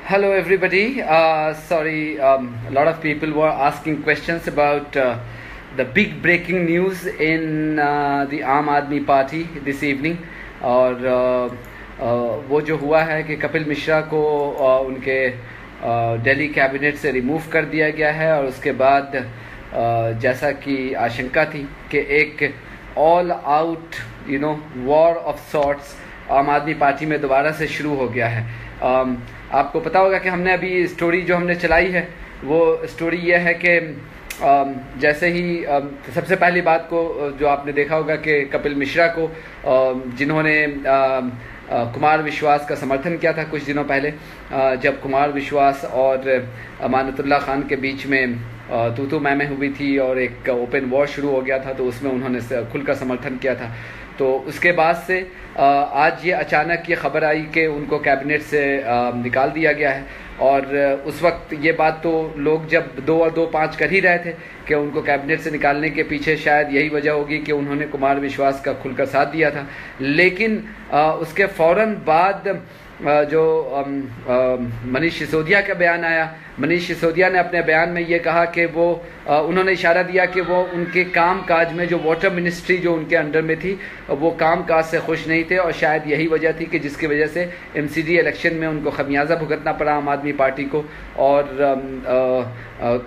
Hello, everybody. Sorry, a lot of people were asking questions about the big breaking news in the Aam Aadmi Party this evening. और वो जो हुआ है कि कपिल मिश्रा को उनके दिल्ली कैबिनेट से रिमूव कर दिया गया है और उसके बाद जैसा कि आशंका थी कि एक all out war of sorts Aam Aadmi party में दोबारा से शुरू हो गया है। आपको पता होगा कि हमने अभी स्टोरी जो हमने चलाई है वो स्टोरी ये है कि जैसे ही सबसे पहली बात को जो आपने देखा होगा कि कपिल मिश्रा को जिन्होंने कुमार विश्वास का समर्थन किया था कुछ दिनों पहले, जब कुमार विश्वास और अमानतुल्लाह खान के बीच में तू मैं हुई थी और एक ओपन वॉर शुरू हो गया था, तो उसमें उन्होंने खुलकर समर्थन किया था। तो उसके बाद से आज ये अचानक ये खबर आई कि उनको कैबिनेट से निकाल दिया गया है। और उस वक्त ये बात तो लोग जब 2 और 2 5 कर ही रहे थे कि उनको कैबिनेट से निकालने के पीछे शायद यही वजह होगी कि उन्होंने कुमार विश्वास का खुलकर साथ दिया था। लेकिन उसके फ़ौरन बाद जो मनीष सिसोदिया का बयान आया, मनीष सिसोदिया ने अपने बयान में ये कहा कि वो उन्होंने इशारा दिया कि वो उनके काम काज में जो वाटर मिनिस्ट्री जो उनके अंडर में थी वो काम काज से खुश नहीं थे और शायद यही वजह थी कि जिसकी वजह से एमसीडी इलेक्शन में उनको खमियाजा भुगतना पड़ा आम आदमी पार्टी को और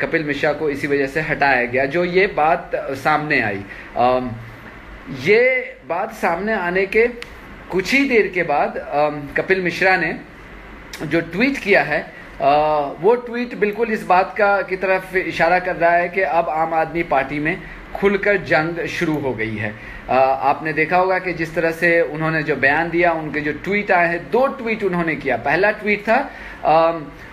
कपिल मिश्रा को इसी वजह से हटाया गया। जो ये बात सामने आई, ये बात सामने आने के कुछ ही देर के बाद कपिल मिश्रा ने जो ट्वीट किया है वो ट्वीट बिल्कुल इस बात की तरफ इशारा कर रहा है कि अब आम आदमी पार्टी में खुलकर जंग शुरू हो गई है। आपने देखा होगा कि जिस तरह से उन्होंने जो बयान दिया, उनके जो ट्वीट आए हैं, 2 ट्वीट उन्होंने किया। पहला ट्वीट था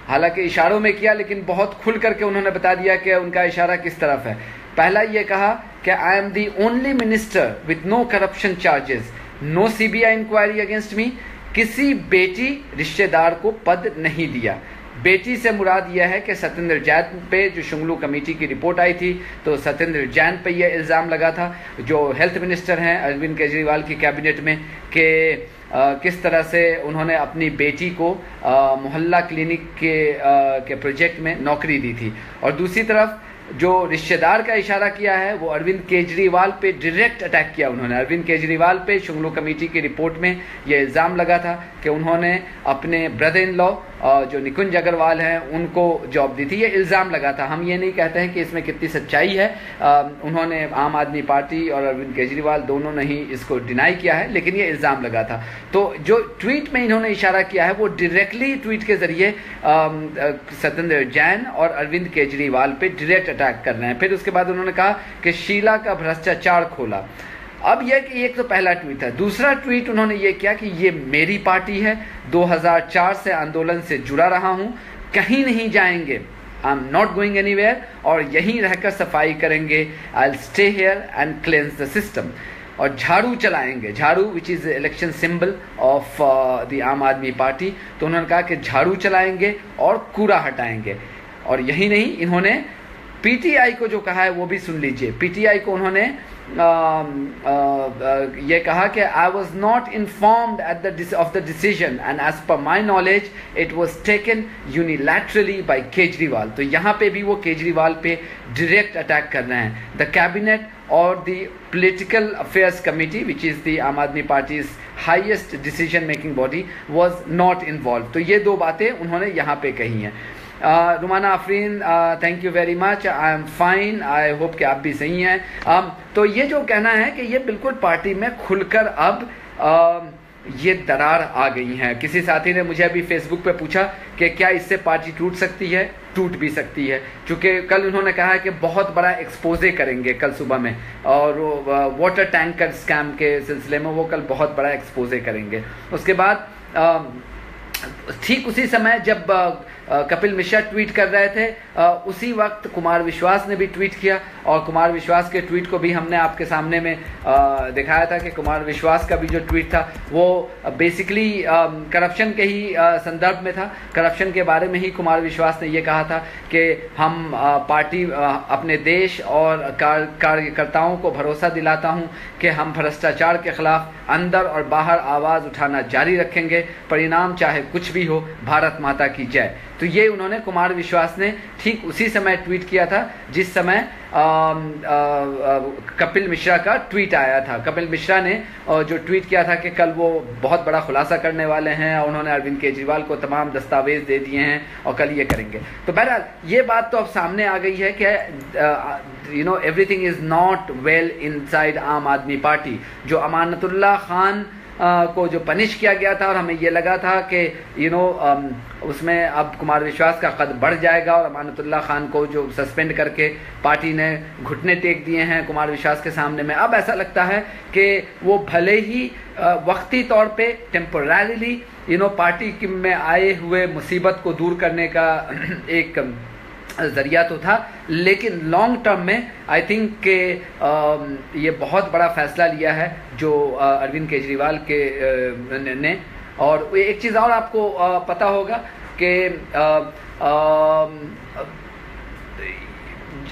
हालांकि इशारों में किया लेकिन बहुत खुल करके उन्होंने बता दिया कि उनका इशारा किस तरफ है। पहला ये कहा कि I am the only minister with no corruption charges, no CBI inquiry against me. किसी बेटी रिश्तेदार को पद नहीं दिया। बेटी से मुराद यह है कि सत्येंद्र जैन पे जो शुंगलू कमेटी की रिपोर्ट आई थी तो सत्येंद्र जैन पे यह इल्ज़ाम लगा था, जो हेल्थ मिनिस्टर हैं अरविंद केजरीवाल की कैबिनेट में, कि किस तरह से उन्होंने अपनी बेटी को मोहल्ला क्लिनिक के प्रोजेक्ट में नौकरी दी थी। और दूसरी तरफ जो रिश्तेदार का इशारा किया है वो अरविंद केजरीवाल पे डायरेक्ट अटैक किया उन्होंने। अरविंद केजरीवाल पे शुंगलू कमेटी की रिपोर्ट में ये इल्ज़ाम लगा था कि उन्होंने अपने ब्रदर इन लॉ जो निकुंज अग्रवाल हैं उनको जॉब दी थी। ये इल्ज़ाम लगा था। हम ये नहीं कहते हैं कि इसमें कितनी सच्चाई है। उन्होंने आम आदमी पार्टी और अरविंद केजरीवाल दोनों ने ही इसको डिनाई किया है, लेकिन ये इल्ज़ाम लगा था। तो जो ट्वीट में इन्होंने इशारा किया है वो डायरेक्टली ट्वीट के ज़रिए सत्येंद्र जैन और अरविंद केजरीवाल पे डायरेक्ट अटैक कर रहे हैं। फिर उसके बाद उन्होंने कहा कि शीला का भ्रष्टाचार खोला। अब यह कि एक तो पहला ट्वीट था। दूसरा ट्वीट उन्होंने ये किया कि ये मेरी पार्टी है, 2004 से आंदोलन से जुड़ा रहा हूं, कहीं नहीं जाएंगे, आई एम नॉट गोइंग एनीवेयर, और यहीं रहकर सफाई करेंगे, I will stay here and cleanse the system. और झाड़ू चलाएंगे, झाड़ू which is election symbol of the आम आदमी पार्टी। तो उन्होंने कहा कि झाड़ू चलाएंगे और कूड़ा हटाएंगे। और यही नहीं, इन्होंने पीटीआई को जो कहा है वो भी सुन लीजिए। पीटीआई को उन्होंने ये कहा कि I was not informed of the decision and as per my knowledge it was taken unilaterally by Kejriwal. तो यहाँ पे भी वो केजरीवाल पे डायरेक्ट अटैक कर रहे हैं। द कैबिनेट और the political affairs committee which is the आम आदमी parties highest decision making body was not involve. तो ये 2 बातें उन्होंने यहाँ पे कही हैं। रुमाना Afreen, thank you very much, I am fine, I hope कि आप भी सही हैं। तो ये जो कहना है कि ये बिल्कुल पार्टी में खुलकर अब ये दरार आ गई है। किसी साथी ने मुझे अभी फेसबुक पे पूछा कि क्या इससे पार्टी टूट सकती है? टूट भी सकती है, क्योंकि कल उन्होंने कहा है कि बहुत बड़ा एक्सपोजे करेंगे कल सुबह में, और वाटर टैंकर स्कैम के सिलसिले में वो कल बहुत बड़ा एक्सपोजे करेंगे। उसके बाद ठीक उसी समय जब कपिल मिश्रा ट्वीट कर रहे थे, उसी वक्त कुमार विश्वास ने भी ट्वीट किया, और कुमार विश्वास के ट्वीट को भी हमने आपके सामने में दिखाया था कि कुमार विश्वास का भी जो ट्वीट था वो बेसिकली करप्शन के ही संदर्भ में था। करप्शन के बारे में ही कुमार विश्वास ने ये कहा था कि हम पार्टी अपने देश और कार्यकर्ताओं को भरोसा दिलाता हूं कि हम भ्रष्टाचार के खिलाफ अंदर और बाहर आवाज़ उठाना जारी रखेंगे, परिणाम चाहे कुछ भी हो, भारत माता की जय। तो ये उन्होंने कुमार विश्वास ने ठीक उसी समय ट्वीट किया था जिस समय कपिल मिश्रा का ट्वीट आया था। कपिल मिश्रा ने जो ट्वीट किया था कि कल वो बहुत बड़ा खुलासा करने वाले हैं, और उन्होंने अरविंद केजरीवाल को तमाम दस्तावेज दे दिए हैं और कल ये करेंगे। तो बहरहाल ये बात तो अब सामने आ गई है कि everything is not well inside आम आदमी पार्टी। जो अमानतुल्लाह खान को जो पनिश किया गया था, और हमें ये लगा था कि उसमें अब कुमार विश्वास का कद बढ़ जाएगा, और अमानतुल्लाह खान को जो सस्पेंड करके पार्टी ने घुटने टेक दिए हैं कुमार विश्वास के सामने में, अब ऐसा लगता है कि वो भले ही वक्ती तौर पे टेम्पोररीली पार्टी में आए हुए मुसीबत को दूर करने का एक जरिया तो था, लेकिन लॉन्ग टर्म में आई थिंक के ये बहुत बड़ा फैसला लिया है जो अरविंद केजरीवाल के ने। और एक चीज़ और आपको पता होगा कि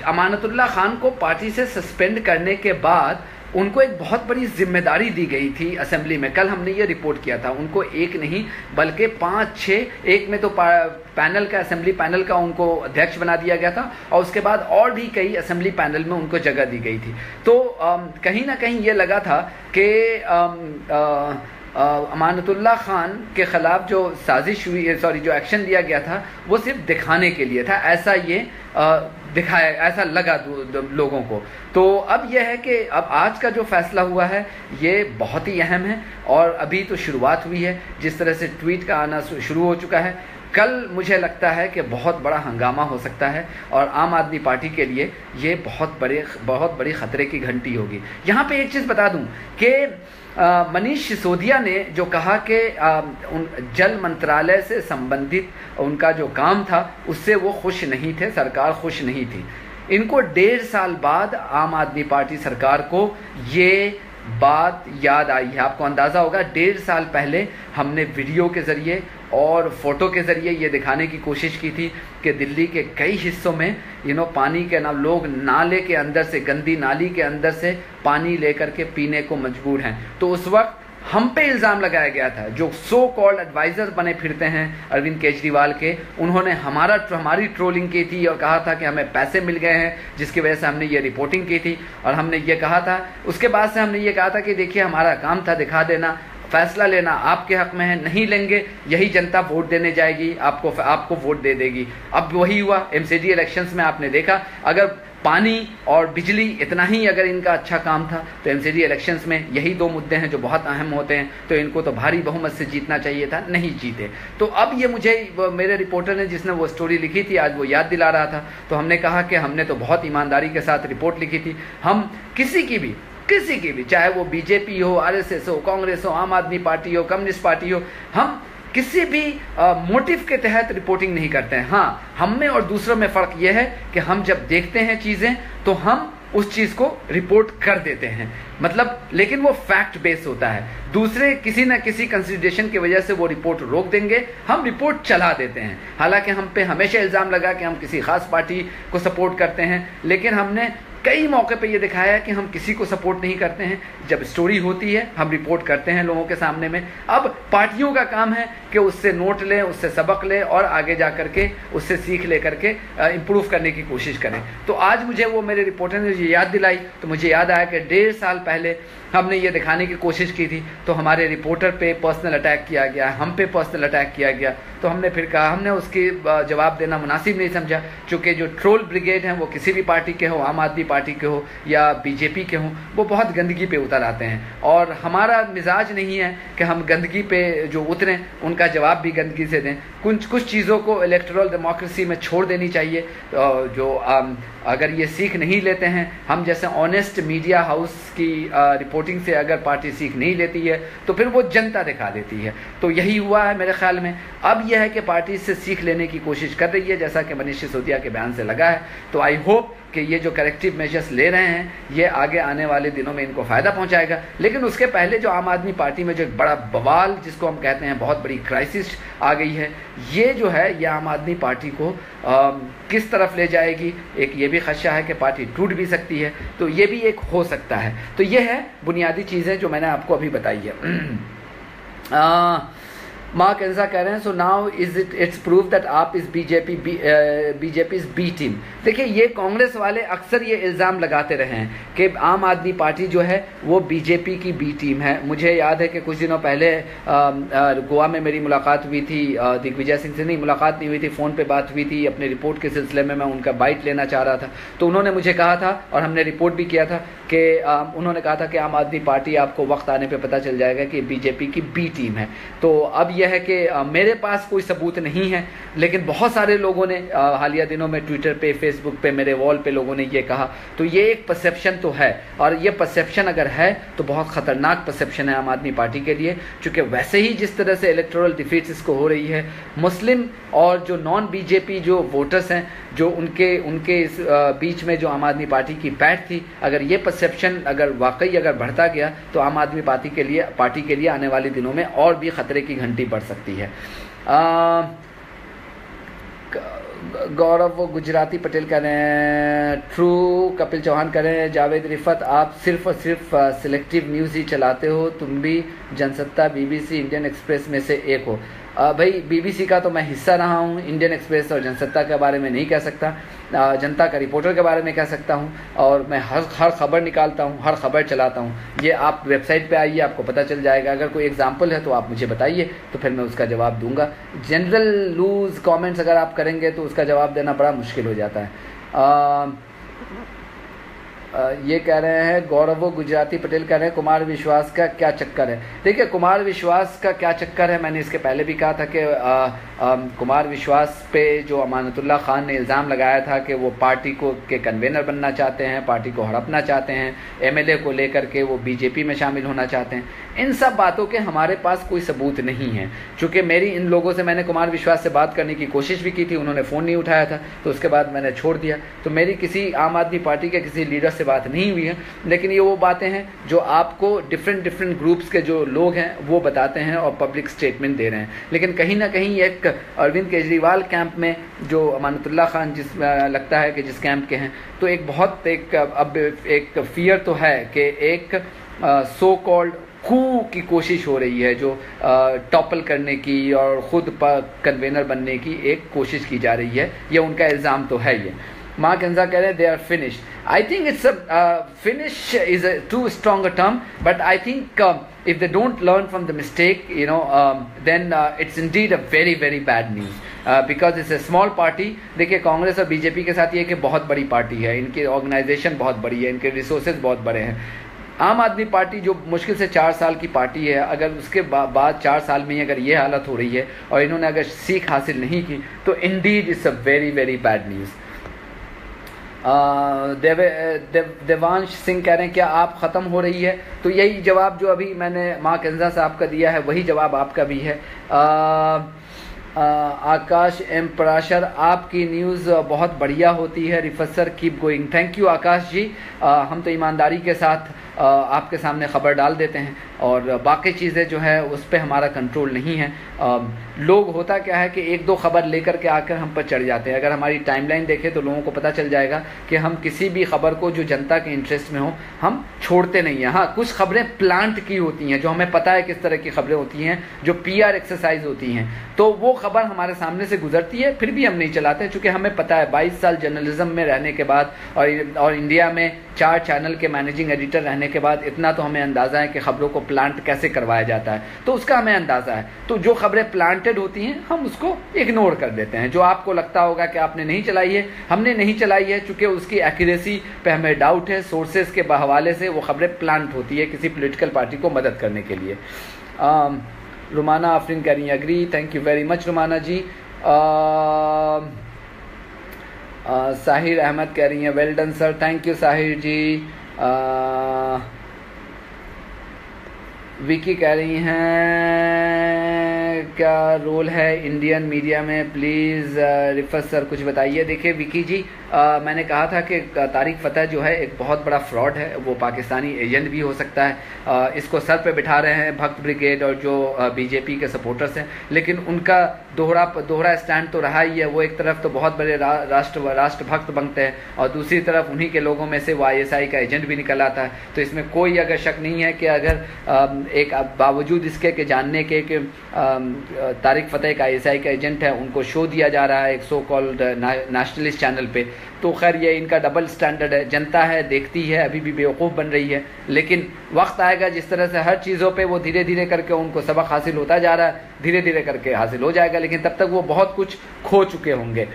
अमानतुल्लाह खान को पार्टी से सस्पेंड करने के बाद उनको एक बहुत बड़ी जिम्मेदारी दी गई थी असेंबली में। कल हमने ये रिपोर्ट किया था, उनको एक नहीं बल्कि 5-6, एक में तो पैनल का, असेंबली पैनल का उनको अध्यक्ष बना दिया गया था, और उसके बाद और भी कई असेंबली पैनल में उनको जगह दी गई थी। तो कहीं ना कहीं ये लगा था कि अमानतुल्लाह खान के खिलाफ जो साजिश हुई, जो एक्शन लिया गया था वो सिर्फ दिखाने के लिए था, ऐसा ये दिखाया, ऐसा लगा लोगों को। तो अब यह है कि अब आज का जो फैसला हुआ है ये बहुत ही अहम है, और अभी तो शुरुआत हुई है। जिस तरह से ट्वीट का आना शुरू हो चुका है, कल मुझे लगता है कि बहुत बड़ा हंगामा हो सकता है, और आम आदमी पार्टी के लिए ये बहुत बड़ी खतरे की घंटी होगी। यहाँ पे एक चीज़ बता दूं कि मनीष सिसोदिया ने जो कहा कि जल मंत्रालय से संबंधित उनका जो काम था उससे वो खुश नहीं थे, सरकार खुश नहीं थी। इनको 1.5 साल बाद आम आदमी पार्टी सरकार को ये बात याद आई है। आपको अंदाज़ा होगा 1.5 साल पहले हमने वीडियो के ज़रिए और फोटो के ज़रिए ये दिखाने की कोशिश की थी कि दिल्ली के कई हिस्सों में पानी के लोग नाले के अंदर से, गंदी नाली के अंदर से पानी लेकर के पीने को मजबूर हैं। तो उस वक्त हम पे इल्ज़ाम लगाया गया था, जो सो कॉल्ड एडवाइज़र बने फिरते हैं अरविंद केजरीवाल के, उन्होंने हमारी ट्रोलिंग की थी और कहा था कि हमें पैसे मिल गए हैं जिसकी वजह से हमने ये रिपोर्टिंग की थी। और हमने ये कहा था, उसके बाद से हमने ये कहा था कि देखिए हमारा काम था दिखा देना, फैसला लेना आपके हक में है, नहीं लेंगे यही जनता वोट देने जाएगी, आपको वोट दे देगी। अब वही हुआ एमसीडी इलेक्शंस में। आपने देखा अगर पानी और बिजली इतना ही अगर इनका अच्छा काम था तो एमसीडी इलेक्शंस में यही 2 मुद्दे हैं जो बहुत अहम होते हैं, तो इनको तो भारी बहुमत से जीतना चाहिए था, नहीं जीते। तो अब ये मुझे मेरे रिपोर्टर ने जिसने वो स्टोरी लिखी थी आज वो याद दिला रहा था। तो हमने कहा कि हमने तो बहुत ईमानदारी के साथ रिपोर्ट लिखी थी। हम किसी की भी चाहे वो बीजेपी हो, आरएसएस हो, कांग्रेस हो, आम आदमी पार्टी हो, कम्युनिस्ट पार्टी हो, हम किसी भी मोटिव के तहत रिपोर्टिंग नहीं करते हैं। हाँ, हम में और दूसरों में फ़र्क यह है कि हम जब देखते हैं चीज़ें तो हम उस चीज़ को रिपोर्ट कर देते हैं, मतलब, लेकिन वो फैक्ट बेस होता है। दूसरे किसी न किसी कंसिडरेशन की वजह से वो रिपोर्ट रोक देंगे, हम रिपोर्ट चला देते हैं। हालांकि हम पे हमेशा इल्ज़ाम लगा कि हम किसी खास पार्टी को सपोर्ट करते हैं, लेकिन हमने कई मौके पे ये दिखाया है कि हम किसी को सपोर्ट नहीं करते हैं। जब स्टोरी होती है हम रिपोर्ट करते हैं लोगों के सामने में। अब पार्टियों का काम है कि उससे नोट लें, उससे सबक लें और आगे जा करके उससे सीख ले करके इम्प्रूव करने की कोशिश करें। तो आज मुझे वो मेरे रिपोर्टर ने ये याद दिलाई तो मुझे याद आया कि 1.5 साल पहले हमने ये दिखाने की कोशिश की थी, तो हमारे रिपोर्टर पे पर्सनल अटैक किया गया, हम पे पर्सनल अटैक किया गया। तो हमने फिर कहा, हमने उसकी जवाब देना मुनासिब नहीं समझा, क्योंकि जो ट्रोल ब्रिगेड हैं वो किसी भी पार्टी के हो, आम आदमी पार्टी के हो या बीजेपी के हों, वो बहुत गंदगी पे उतर आते हैं। और हमारा मिजाज नहीं है कि हम गंदगी पे जो उतरें उनका जवाब भी गंदगी से दें। कुछ चीज़ों को इलेक्टोरल डेमोक्रेसी में छोड़ देनी चाहिए। जो अगर ये सीख नहीं लेते हैं, हम जैसे ऑनेस्ट मीडिया हाउस की रिपोर्टिंग से अगर पार्टी सीख नहीं लेती है तो फिर वो जनता दिखा देती है। तो यही हुआ है मेरे ख्याल में। अब यह है कि पार्टी इससे सीख लेने की कोशिश कर रही है, जैसा कि मनीष सिसोदिया के बयान से लगा है। तो आई होप कि ये जो करेक्टिव मेजर्स ले रहे हैं ये आगे आने वाले दिनों में इनको फ़ायदा पहुंचाएगा। लेकिन उसके पहले जो आम आदमी पार्टी में जो एक बड़ा बवाल, जिसको हम कहते हैं बहुत बड़ी क्राइसिस आ गई है, ये जो है ये आम आदमी पार्टी को किस तरफ ले जाएगी। एक ये भी खदशा है कि पार्टी टूट भी सकती है, तो ये भी एक हो सकता है। तो ये है बुनियादी चीज़ें जो मैंने आपको अभी बताई है। मार्क एंजा कह रहे हैं, so now it's prove that AAP is BJP is B team. देखिए, ये कांग्रेस वाले अक्सर ये इल्ज़ाम लगाते रहे हैं कि आम आदमी पार्टी जो है वो बीजेपी की बी टीम है। मुझे याद है कि कुछ दिनों पहले गोवा में मेरी मुलाकात हुई थी, दिग्विजय सिंह से नहीं, मुलाकात नहीं हुई थी, फ़ोन पे बात हुई थी। अपने रिपोर्ट के सिलसिले में मैं उनका बाइट लेना चाह रहा था, तो उन्होंने मुझे कहा था और हमने रिपोर्ट भी किया था कि उन्होंने कहा था कि आम आदमी पार्टी आपको वक्त आने पर पता चल जाएगा कि बीजेपी की बी टीम है। तो अब यह है कि मेरे पास कोई सबूत नहीं है, लेकिन बहुत सारे लोगों ने हालिया दिनों में ट्विटर पे, फेसबुक पे, मेरे वॉल पे लोगों ने ये कहा। तो ये एक परसेप्शन तो है, और ये परसेप्शन अगर है तो बहुत ख़तरनाक परसेप्शन है आम आदमी पार्टी के लिए, क्योंकि वैसे ही जिस तरह से इलेक्टोरल डिफीट्स इसको हो रही है, मुस्लिम और जो नॉन बीजेपी जो वोटर्स हैं, जो उनके इस बीच में जो आम आदमी पार्टी की पैठ थी, अगर ये परसेप्शन अगर वाकई अगर बढ़ता गया तो आम आदमी पार्टी के लिए आने वाले दिनों में और भी खतरे की घंटी बढ़ सकती है। गौरव वो गुजराती पटेल कह रहे हैं, ट्रू कपिल चौहान कह रहे हैं, जावेद रिफत आप सिर्फ और सिर्फ सिलेक्टिव न्यूज़ ही चलाते हो, तुम भी जनसत्ता, बीबीसी, इंडियन एक्सप्रेस में से एक हो। भाई बीबीसी का तो मैं हिस्सा रहा हूँ, इंडियन एक्सप्रेस और जनसत्ता के बारे में नहीं कह सकता, जनता का रिपोर्टर के बारे में कह सकता हूँ, और मैं हर खबर निकालता हूँ, हर खबर चलाता हूँ। ये आप वेबसाइट पे आइए, आपको पता चल जाएगा। अगर कोई एग्जांपल है तो आप मुझे बताइए, तो फिर मैं उसका जवाब दूंगा। जनरल लूज कमेंट्स अगर आप करेंगे तो उसका जवाब देना बड़ा मुश्किल हो जाता है। ये कह रहे हैं गौरव गुजराती पटेल कह रहे हैं, कुमार विश्वास का क्या चक्कर है। देखिए, कुमार विश्वास का क्या चक्कर है, मैंने इसके पहले भी कहा था कि कुमार विश्वास पे जो अमानतुल्लाह खान ने इल्ज़ाम लगाया था कि वो पार्टी के कन्वेनर बनना चाहते हैं, पार्टी को हड़पना चाहते हैं, एमएलए को लेकर के वो बीजेपी में शामिल होना चाहते हैं, इन सब बातों के हमारे पास कोई सबूत नहीं है। चूँकि मेरी इन लोगों से, मैंने कुमार विश्वास से बात करने की कोशिश भी की थी, उन्होंने फ़ोन नहीं उठाया था, तो उसके बाद मैंने छोड़ दिया। तो मेरी किसी आम आदमी पार्टी के किसी लीडर से बात नहीं हुई है, लेकिन ये वो बातें हैं जो आपको डिफरेंट ग्रुप्स के जो लोग हैं वो बताते हैं और पब्लिक स्टेटमेंट दे रहे हैं। लेकिन कहीं ना कहीं एक अरविंद केजरीवाल कैंप में जो अमानतुल्लाह खान लगता है कि जिस कैंप के हैं, तो अब एक फियर तो है कि एक सो कॉल्ड कू की कोशिश हो रही है, जो टॉपल करने की और ख़ुद कन्वेनर बनने की एक कोशिश की जा रही है। ये उनका इल्ज़ाम तो है। ये मार्क एंजा कह रहे हैं, they are finish. I think it's finish is a too strong a term, but I think if they don't learn from the mistake, then it's indeed a very very bad news, because it's a small party. देखिए, कांग्रेस और BJP के साथ ये कि बहुत बड़ी party है, इनकी ऑर्गेनाइजेशन बहुत बड़ी है, इनके रिसोर्सेज बहुत बड़े हैं। आम आदमी पार्टी जो मुश्किल से 4 साल की पार्टी है, अगर उसके बाद 4 साल में ही अगर ये हालत हो रही है और इन्होंने अगर सीख हासिल नहीं की, तो Indeed it's a very very bad news. Devansh Singh कह रहे हैं, क्या आप ख़त्म हो रही है? तो यही जवाब जो अभी मैंने मार्क एंजा साहब का दिया है, वही जवाब आपका भी है। आकाश एम पराशर, आपकी न्यूज़ बहुत बढ़िया होती है, Rifat sir keep going. Thank you Akash ji. हम तो ईमानदारी के साथ आपके सामने ख़बर डाल देते हैं, और बाकी चीज़ें जो है उस पर हमारा कंट्रोल नहीं है। लोग होता क्या है कि 1-2 खबर लेकर के आकर हम पर चढ़ जाते हैं। अगर हमारी टाइमलाइन देखें तो लोगों को पता चल जाएगा कि हम किसी भी खबर को जो जनता के इंटरेस्ट में हो हम छोड़ते नहीं हैं। हाँ, कुछ खबरें प्लांट की होती हैं, जो हमें पता है किस तरह की खबरें होती हैं, जो PR एक्सरसाइज होती हैं, तो वो खबर हमारे सामने से गुजरती है, फिर भी हम नहीं चलाते, चूँकि हमें पता है 22 साल जर्नलिज्म में रहने के बाद और इंडिया में 4 चैनल के मैनेजिंग एडिटर रहने के बाद इतना तो हमें अंदाज़ा है कि खबरों को प्लांट कैसे करवाया जाता है, तो उसका हमें अंदाज़ा है। तो जो खबरें प्लांटेड होती हैं हम उसको इग्नोर कर देते हैं। जो आपको लगता होगा कि आपने नहीं चलाई है, हमने नहीं चलाई है, चूँकि उसकी एक्यूरेसी पे हमें डाउट है, सोर्सेज के हवाले से वो खबरें प्लांट होती है किसी पॉलिटिकल पार्टी को मदद करने के लिए। रुमाना आफरीन कह रही हैं, agree, thank you very much Rumana ji. Sahir Ahmed कह रही हैं, well done sir, thank you Sahir ji. Vicky कह रही हैं क्या रोल है इंडियन मीडिया में, प्लीज़ रिफत सर कुछ बताइए। देखिए विकी जी, मैंने कहा था कि तारिक फ़तेह जो है एक बहुत बड़ा फ्रॉड है, वो पाकिस्तानी एजेंट भी हो सकता है। इसको सर पे बिठा रहे हैं भक्त ब्रिगेड और जो बीजेपी के सपोर्टर्स हैं, लेकिन उनका दोहरा स्टैंड तो रहा ही है। वो एक तरफ तो बहुत बड़े राष्ट्रभक्त बनते हैं और दूसरी तरफ उन्हीं के लोगों में से वो ISI का एजेंट भी निकल आता है। तो इसमें कोई अगर शक नहीं है कि अगर एक बावजूद इसके कि जानने के कि तारिक फ़तेह का ISI का एजेंट है, उनको शो दिया जा रहा है एक सो कॉल्ड नेशनलिस्ट चैनल पे, तो खैर ये इनका डबल स्टैंडर्ड है। जनता है, देखती है, अभी भी बेवकूफ़ बन रही है, लेकिन वक्त आएगा जिस तरह से हर चीज़ों पे वो धीरे धीरे करके उनको सबक हासिल होता जा रहा है, धीरे धीरे करके हासिल हो जाएगा, लेकिन तब तक वो बहुत कुछ खो चुके होंगे।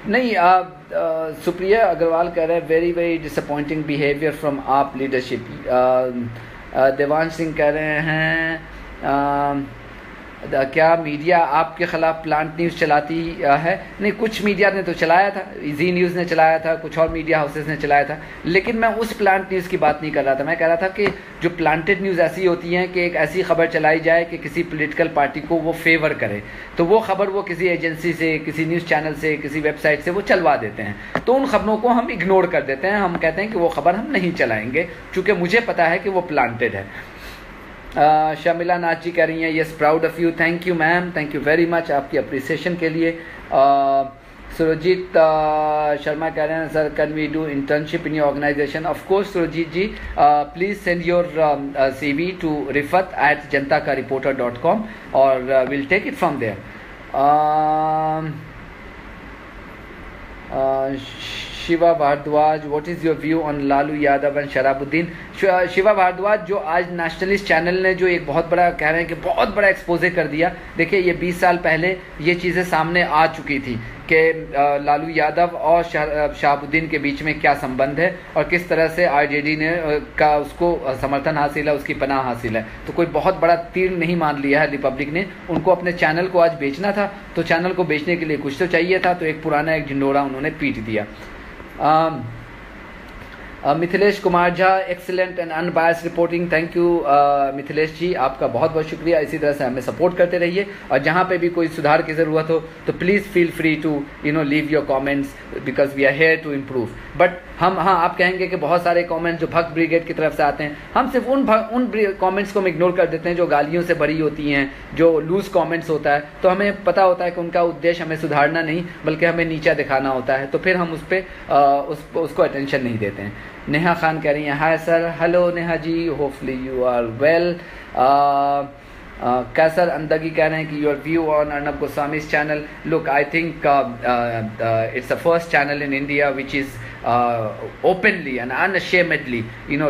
नहीं, सुप्रिया अग्रवाल कह रहे हैं very very disappointing behaviour from आप लीडरशिप। देवांश सिंह कह रहे हैं क्या मीडिया आपके ख़िलाफ़ प्लांट न्यूज़ चलाती है? नहीं, कुछ मीडिया ने तो चलाया था, जी न्यूज़ ने चलाया था, कुछ और मीडिया हाउसेस ने चलाया था, लेकिन मैं उस प्लांट न्यूज़ की बात नहीं कर रहा था। मैं कह रहा था कि जो प्लांटेड न्यूज़ ऐसी होती हैं कि एक ऐसी खबर चलाई जाए कि किसी पॉलिटिकल पार्टी को वो फेवर करे, तो वो खबर वो किसी एजेंसी से, किसी न्यूज़ चैनल से, किसी वेबसाइट से वो चलवा देते हैं। तो उन खबरों को हम इग्नोर कर देते हैं, हम कहते हैं कि वो खबर हम नहीं चलाएँगे चूँकि मुझे पता है कि वो प्लांटेड है। शमिला नाथ जी कह रही हैं yes proud of you. Thank you ma'am, thank you very much आपकी अप्रिसिएशन के लिए। सुरजीत शर्मा कह रहे हैं sir can we do internship in your organisation? Of course Surjeet ji, please send your CV to rifat@jantaka-reporter.com और will take it from there. Shiva Bharadwaj, what is your view on Lalu Yadav and Sharabuddin? Shiva Bharadwaj, जो आज nationalist channel ने जो एक बहुत बड़ा कह रहे हैं कि बहुत बड़ा एक्सपोजे कर दिया। देखिए ये 20 साल पहले ये चीज़ें सामने आ चुकी थी कि लालू यादव और शहाबुद्दीन के बीच में क्या संबंध है और किस तरह से RJD ने का उसको समर्थन हासिल है, उसकी पनाह हासिल है। तो कोई बहुत बड़ा तीर नहीं मान लिया है रिपब्लिक ने। उनको अपने चैनल को आज बेचना था, तो चैनल को बेचने के लिए कुछ तो चाहिए था, तो एक पुराना एक झिंडोरा उन्होंने पीट दिया। Mithilesh Kumar Jha, excellent and unbiased reporting. Thank you Mithilesh ji, आपका बहुत बहुत शुक्रिया। इसी तरह से हमें सपोर्ट करते रहिए और जहाँ पे भी कोई सुधार की ज़रूरत हो तो please feel free to leave your comments because we are here to improve. But हम आप कहेंगे कि बहुत सारे कमेंट्स जो भक्त ब्रिगेड की तरफ से आते हैं, हम सिर्फ उन कमेंट्स को हम इग्नोर कर देते हैं जो गालियों से भरी होती हैं, जो लूज कमेंट्स होता है। तो हमें पता होता है कि उनका उद्देश्य हमें सुधारना नहीं बल्कि हमें नीचा दिखाना होता है, तो फिर हम उस पर उसको अटेंशन नहीं देते हैं। नेहा खान कह रही हैं hi sir. Hello Neha ji, hopefully you are well. Kaiser अंदगी कह रहे हैं कि your view on Arnab Goswami's channel? Look, I think it's the first channel in India which is openly and unashamedly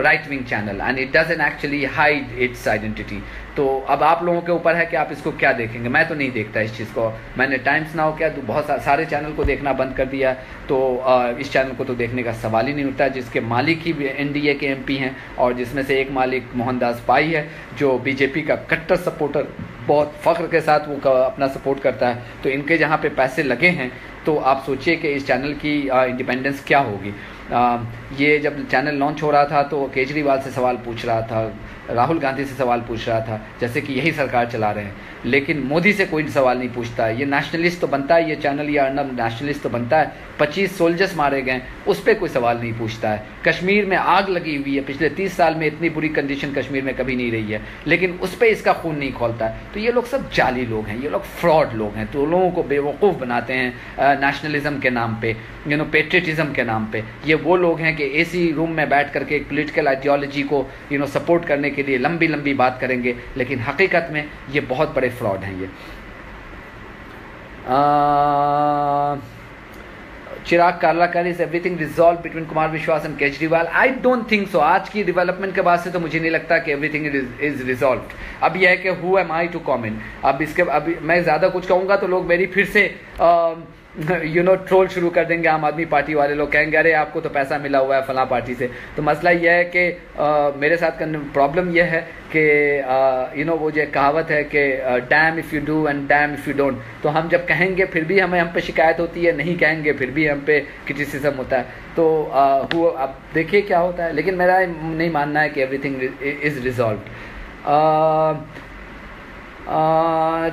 right-wing channel, and it doesn't actually hide its identity. तो अब आप लोगों के ऊपर है कि आप इसको क्या देखेंगे। मैं तो नहीं देखता इस चीज़ को। मैंने टाइम्स नाउ क्या बहुत सारे चैनल को देखना बंद कर दिया, तो इस चैनल को तो देखने का सवाल ही नहीं उठता, जिसके मालिक ही NDA के MP हैं और जिसमें से एक मालिक मोहनदास पाई है जो बीजेपी का कट्टर सपोर्टर, बहुत फ़ख्र के साथ वो अपना सपोर्ट करता है। तो इनके जहाँ पे पैसे लगे हैं तो आप सोचिए कि इस चैनल की इंडिपेंडेंस क्या होगी। ये जब चैनल लॉन्च हो रहा था तो केजरीवाल से सवाल पूछ रहा था, राहुल गांधी से सवाल पूछ रहा था, जैसे कि यही सरकार चला रहे हैं, लेकिन मोदी से कोई सवाल नहीं पूछता है। ये नेशनलिस्ट तो बनता है, ये चैनल या अर्नब नेशनलिस्ट तो बनता है। 25 सोल्जर्स मारे गए, उस पर कोई सवाल नहीं पूछता है। कश्मीर में आग लगी हुई है, पिछले 30 साल में इतनी बुरी कंडीशन कश्मीर में कभी नहीं रही है, लेकिन उस पर इसका खून नहीं खौलता है। तो ये लोग सब जाली लोग हैं, ये लोग फ्रॉड लोग हैं, तो लोगों को बेवकूफ़ बनाते हैं नेशनलिज्म के नाम पे, पेट्रियटिज्म के नाम पे। ये वो लोग हैं कि AC रूम में बैठ करके एक पॉलिटिकल आइडियोलॉजी को सपोर्ट करने के लिए लंबी लंबी बात करेंगे, लेकिन हकीकत में ये बहुत बड़े फ्रॉड हैं। ये Chirag Karlakar, is everything resolve between Kumar Vishwas and Kejriwal? I don't think so. आज की डेवलपमेंट के बाद से तो मुझे नहीं लगता कि एवरीथिंग इज रिजॉल्व्ड। अब यह है कि who am I to comment. अभी मैं ज़्यादा कुछ कहूँगा तो लोग मेरी फिर से ट्रोल शुरू कर देंगे। आम आदमी पार्टी वाले लोग कहेंगे अरे आपको तो पैसा मिला हुआ है फलां पार्टी से। तो मसला यह है कि मेरे साथ प्रॉब्लम यह है कि वो जो कहावत है कि dam if you do and dam if you don't. तो हम जब कहेंगे फिर भी हम पे शिकायत होती है, नहीं कहेंगे फिर भी हम पे क्रिटिसिज्म होता है। तो अब देखिए क्या होता है, लेकिन मेरा नहीं मानना है कि everything is resolve.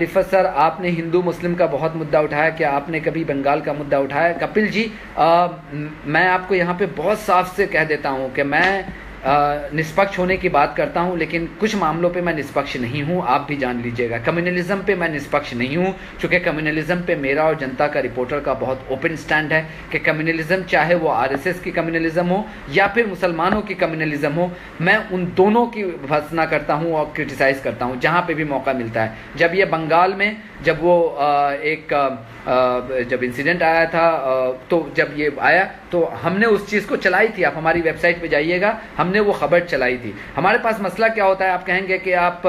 Rifat sir, आपने हिंदू मुस्लिम का बहुत मुद्दा उठाया, क्या आपने कभी बंगाल का मुद्दा उठाया? कपिल जी, मैं आपको यहाँ पे बहुत साफ से कह देता हूँ कि मैं निष्पक्ष होने की बात करता हूँ, लेकिन कुछ मामलों पे मैं निष्पक्ष नहीं हूँ, आप भी जान लीजिएगा। कम्युनलिज्म पे मैं निष्पक्ष नहीं हूँ, क्योंकि कम्युनलिज्म पे मेरा और जनता का रिपोर्टर का बहुत ओपन स्टैंड है कि कम्युनलिज्म चाहे वो आरएसएस की कम्युनलिज्म हो या फिर मुसलमानों की कम्युनलिज्म हो, मैं उन दोनों की भर्त्सना करता हूँ और क्रिटिसाइज़ करता हूँ जहाँ पर भी मौका मिलता है। जब ये बंगाल में जब वो जब इंसिडेंट आया था, तो जब ये आया तो हमने उस चीज़ को चलाई थी। आप हमारी वेबसाइट पे जाइएगा, हमने वो खबर चलाई थी। हमारे पास मसला क्या होता है, आप कहेंगे कि आप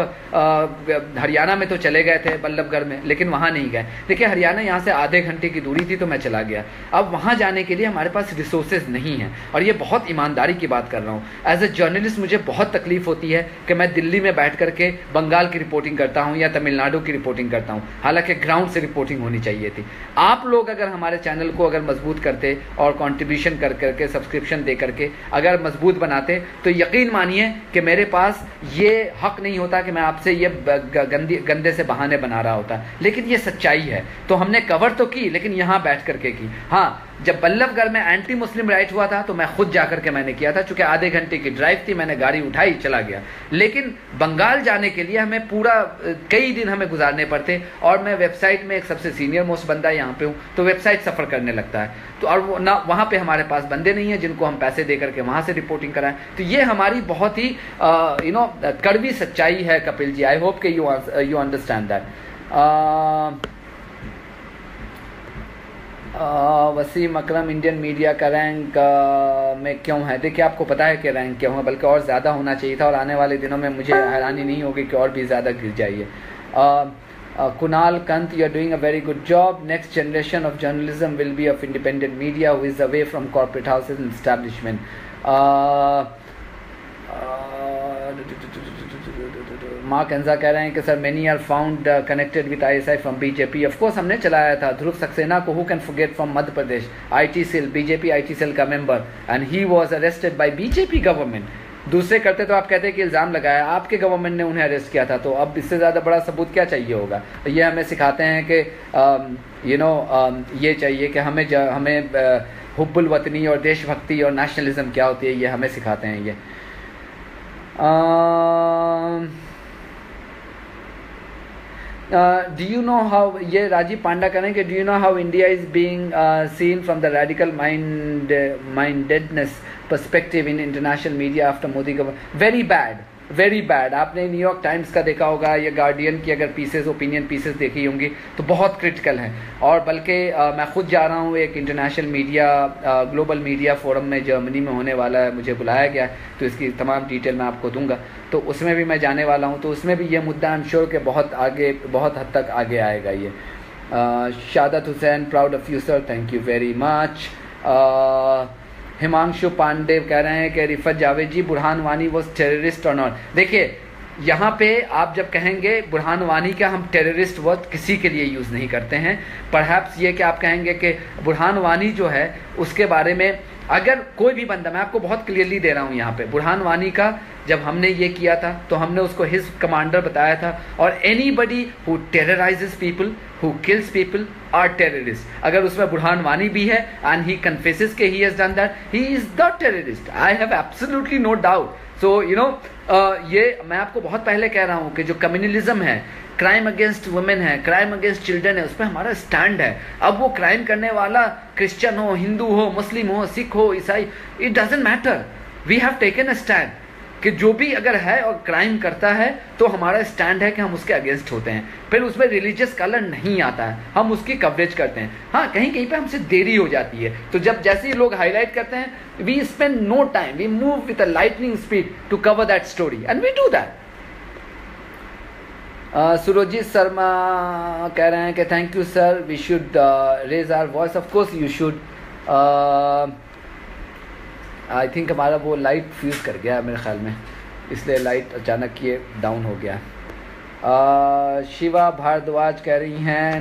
हरियाणा में तो चले गए थे बल्लभगढ़ में, लेकिन वहाँ नहीं गए। देखिए, हरियाणा यहाँ से आधे घंटे की दूरी थी तो मैं चला गया। अब वहाँ जाने के लिए हमारे पास रिसोर्सेज नहीं हैं, और ये बहुत ईमानदारी की बात कर रहा हूँ। एज ए जर्नलिस्ट मुझे बहुत तकलीफ होती है कि मैं दिल्ली में बैठ करके बंगाल की रिपोर्टिंग करता हूँ या तमिलनाडु की रिपोर्टिंग करता हूँ, हालांकि ग्राउंड से रिपोर्टिंग होनी चाहिए थी। आप लोग अगर हमारे चैनल को अगर मजबूत करते और कंट्रीब्यूशन कर करके सब्सक्रिप्शन दे करके अगर मजबूत बनाते, तो यकीन मानिए कि मेरे पास ये हक नहीं होता कि मैं आपसे ये गंदे से बहाने बना रहा होता। लेकिन ये सच्चाई है, तो हमने कवर तो की, लेकिन यहाँ बैठ करके की। हाँ, जब बल्लभगढ़ में एंटी मुस्लिम राइट हुआ था तो मैं खुद जाकर के मैंने किया था, चूंकि आधे घंटे की ड्राइव थी, मैंने गाड़ी उठाई चला गया। लेकिन बंगाल जाने के लिए हमें पूरा कई दिन हमें गुजारने पड़ते, और मैं वेबसाइट में एक सबसे सीनियर मोस्ट बंदा यहाँ पे हूँ, तो वेबसाइट सफ़र करने लगता है। तो और ना वहाँ पे हमारे पास बंदे नहीं हैं जिनको हम पैसे दे करके वहाँ से रिपोर्टिंग कराएं। तो ये हमारी बहुत ही कड़वी सच्चाई है कपिल जी। आई होप कि you understand that. Wasim Akram, Indian media का रैंक में क्यों है? देखिए, आपको पता है कि रैंक क्यों है, बल्कि और ज़्यादा होना चाहिए था, और आने वाले दिनों में मुझे हैरानी नहीं होगी कि और भी ज़्यादा गिर जाइए। Kunal Kant, you are doing a very good job. Next generation of journalism will be of independent media who is away from corporate houses and establishment. Mark एंजा कह रहे हैं कि sir many are found connected with ISI from BJP. Of course हमने चलाया था ध्रुव सक्सेना को, who can forget, from Madhya Pradesh, IT cell, BJP IT cell का member, and he was arrested by BJP government. दूसरे करते तो आप कहते हैं कि इल्ज़ाम लगाया, आपके गवर्नमेंट ने उन्हें अरेस्ट किया था, तो अब इससे ज़्यादा बड़ा सबूत क्या चाहिए होगा? तो ये हमें सिखाते हैं कि ये चाहिए कि हमें हुब्बुल वतनी और देशभक्ति और नेशनलिज्म क्या होती है, ये हमें सिखाते हैं ये। Do you know how, ये राजीव पांडा करें कि do you know how India is being seen from the radical mindedness perspective in international media after Modi government? Very bad, very bad. आपने न्यूयॉर्क टाइम्स का देखा होगा या गार्डियन की अगर पीसेस, ओपिनियन पीसेस देखी होंगी तो बहुत क्रिटिकल हैं। और बल्कि मैं खुद जा रहा हूँ एक international media global media forum में जर्मनी में होने वाला है, मुझे बुलाया गया, तो इसकी तमाम डिटेल मैं आपको दूंगा, तो उसमें भी मैं जाने वाला हूँ, तो उसमें भी ये मुद्दा आई एम श्योर कि बहुत हद तक आगे आएगा ये। Shadat Hussain, proud of you sir, thank you very much. Himanshu Pandey कह रहे हैं कि रिफत जावेद जी, बुरहान वानी वॉज टेररिस्ट और नॉट। देखिए, यहाँ पे आप जब कहेंगे बुरहान वानी का, हम टेररिस्ट वर्ड किसी के लिए यूज़ नहीं करते हैं। परहैप्स ये कि आप कहेंगे कि बुरहान वानी जो है उसके बारे में अगर कोई भी बंदा, मैं आपको बहुत क्लियरली दे रहा हूँ यहाँ पे, बुरहान वानी का जब हमने ये किया था तो हमने उसको हिज कमांडर बताया था, और anybody who terrorises people, who kills people are terrorist. अगर उसमें बुरहान वानी भी है एंड ही कन्फेसेस के he has done that, he is the terrorist, I have absolutely no doubt. So ये मैं आपको बहुत पहले कह रहा हूँ कि जो कम्युनलिज्म है, क्राइम अगेंस्ट वुमेन है, क्राइम अगेंस्ट चिल्ड्रन है, उस पर हमारा स्टैंड है। अब वो क्राइम करने वाला क्रिश्चियन हो, हिंदू हो, मुस्लिम हो, सिख हो, ईसाई, it doesn't matter, we have taken a stand कि जो भी अगर है और क्राइम करता है तो हमारा स्टैंड है कि हम उसके अगेंस्ट होते हैं। फिर उसमें रिलीजियस कलर नहीं आता है, हम उसकी कवरेज करते हैं। हाँ, कहीं कहीं पे हमसे देरी हो जाती है, तो जब जैसे ही लोग हाईलाइट करते हैं, we spend no time, we move with a lightning speed to cover that story and we do that. Surjit Sharma कह रहे हैं कि thank you sir, we should raise our voice. Of course you should. I think हमारा वो light fuse कर गया है मेरे ख्याल में, इसलिए लाइट अचानक ये डाउन हो गया। शिवा भारद्वाज कह रही हैं